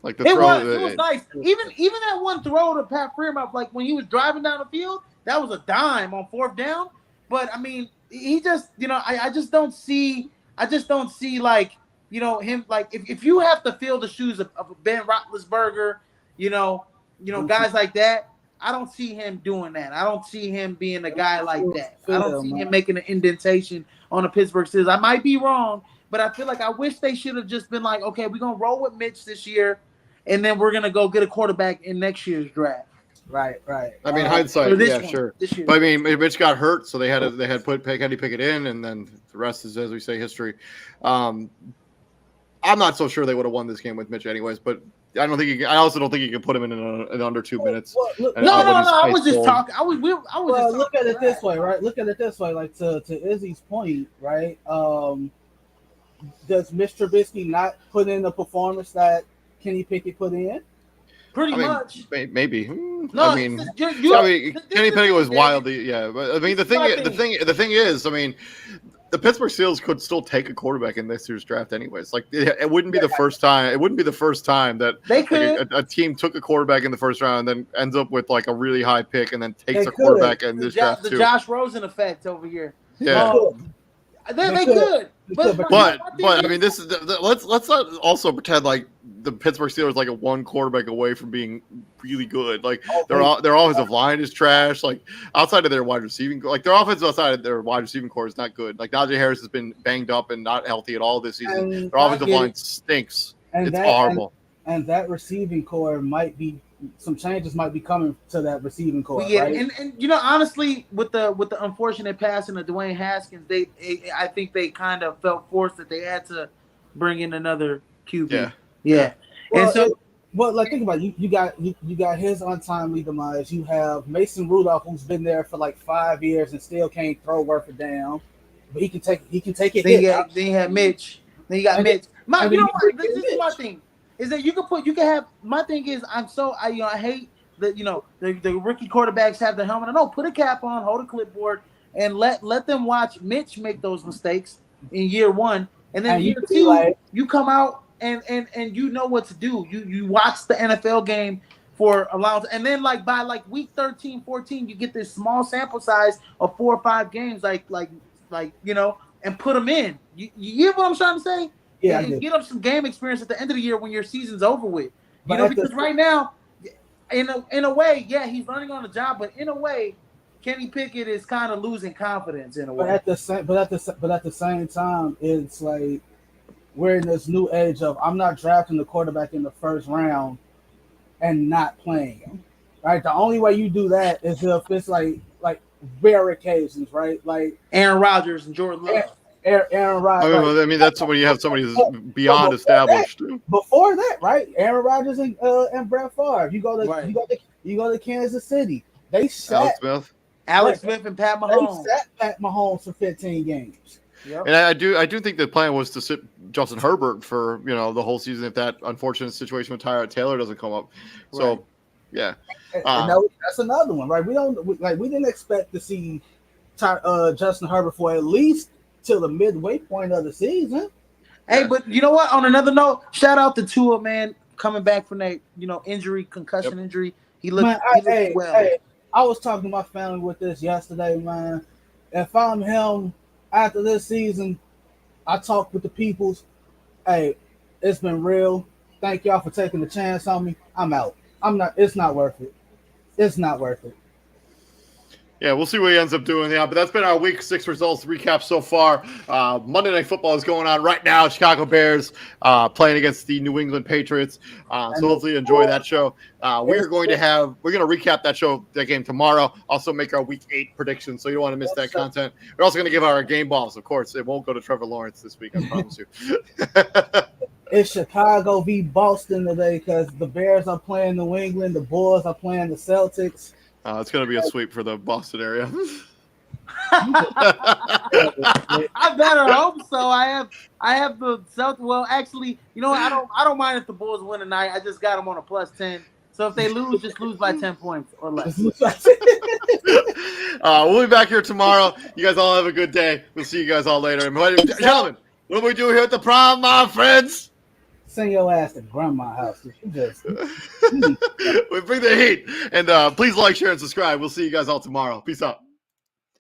Like the it throw, was nice. Even that one throw to Pat Freiermuth, like when he was driving down the field, that was a dime on fourth down. But I mean, he just, you know, I just don't see like, you know, him, like if you have to fill the shoes of Ben Roethlisberger, you know, guys like that, I don't see him doing that. I don't see him being a guy like that. I don't see him making an indentation on the Pittsburgh Steelers. I might be wrong, but I feel like I wish they should have just been like, okay, we're gonna roll with Mitch this year, and then we're gonna go get a quarterback in next year's draft. Right. I mean, hindsight, yeah, sure. But I mean, Mitch got hurt, so they had put Kenny Pickett in, and then the rest is, as we say, history. I'm not so sure they would have won this game with Mitch, anyways. But I also don't think you can put him in under 2 minutes. No. I was just talking. I was just look at it this way, right? Look at it this way, like to Izzy's point, right? Does Mitch Trubisky not put in the performance that Kenny Pickett put in? Pretty much. Maybe. No, I mean, Kenny Pickett was wildly, yeah. But I mean, the thing is, I mean, the Pittsburgh Steelers could still take a quarterback in this year's draft, anyways. Like, it wouldn't be the first time. It wouldn't be the first time that a team took a quarterback in the first round and then ends up with like a really high pick and then takes a quarterback in this draft too. The Josh Rosen effect over here. Yeah. They could. But I mean, this is let's not also pretend like the Pittsburgh Steelers like a one quarterback away from being really good. Like their offensive line is trash. Like outside of their wide receiving, like their offensive outside of their wide receiving core is not good. Like Najee Harris has been banged up and not healthy at all this season. Their offensive line stinks. It's horrible. And that receiving core might be. Some changes might be coming to that receiving core. Right? And you know, honestly, with the unfortunate passing of Dwayne Haskins, I think they kind of felt forced that they had to bring in another QB. Yeah. Well, and so, like think about it. You got his untimely demise. You have Mason Rudolph, who's been there for like 5 years and still can't throw worth a damn, but he can take it. Then you had Mitch. Then you got Mitch. You know what? This is my thing. Is that you can have. My thing is, I hate that, you know, the rookie quarterbacks have the helmet. No, put a cap on, hold a clipboard, and let them watch Mitch make those mistakes in year one, and then year two, you come out and you know what to do. You watch the NFL game for allowance, and then like by like week 13, 14, you get this small sample size of 4 or 5 games, like you know, and put them in. You get what I'm trying to say? Yeah, and get up some game experience at the end of the year when your season's over with. You know, because right now, in a way, yeah, he's learning on the job, but in a way, Kenny Pickett is kind of losing confidence in a way. But at the same time, it's like we're in this new age of I'm not drafting the quarterback in the first round and not playing him. Right? The only way you do that is if it's like rare occasions, right? Like Aaron Rodgers and Jordan Love. Aaron Rodgers. I mean, that's when you have somebody who's beyond established. Before that, right? Aaron Rodgers and Brett Favre. You go to Kansas City. They sat Alex Smith and Pat Mahomes. They sat Pat Mahomes for 15 games. Yep. And I do think the plan was to sit Justin Herbert for, you know, the whole season if that unfortunate situation with Tyrod Taylor doesn't come up. So, yeah. And that's another one, right? We didn't expect to see Justin Herbert for at least till the midway point of the season. Hey, but you know what? On another note, shout out to Tua, man, coming back from that, you know, concussion injury. He looked well. Hey, I was talking to my family with this yesterday, man. If I'm him after this season, I talked with the peoples. Hey, it's been real. Thank y'all for taking the chance on me. I'm out. I'm not. It's not worth it. It's not worth it. Yeah, we'll see what he ends up doing. Yeah, but that's been our Week 6 results recap so far. Monday Night Football is going on right now. Chicago Bears playing against the New England Patriots. So hopefully you enjoy that show. We're going to recap that game tomorrow. Also make our Week 8 predictions, so you don't want to miss that content. We're also going to give our game balls, of course. It won't go to Trevor Lawrence this week, I promise you. It's Chicago v. Boston today because the Bears are playing New England. The Bulls are playing the Celtics. It's going to be a sweep for the Boston area. I better hope so. I have the Celtics. Well, actually, you know what? I don't mind if the Bulls win tonight. I just got them on a +10. So if they lose, just lose by 10 points or less. We'll be back here tomorrow. You guys all have a good day. We'll see you guys all later. And gentlemen, what do we do here at the prom, my friends? Send your ass to grandma's house. We bring the heat. And please like, share, and subscribe. We'll see you guys all tomorrow. Peace out.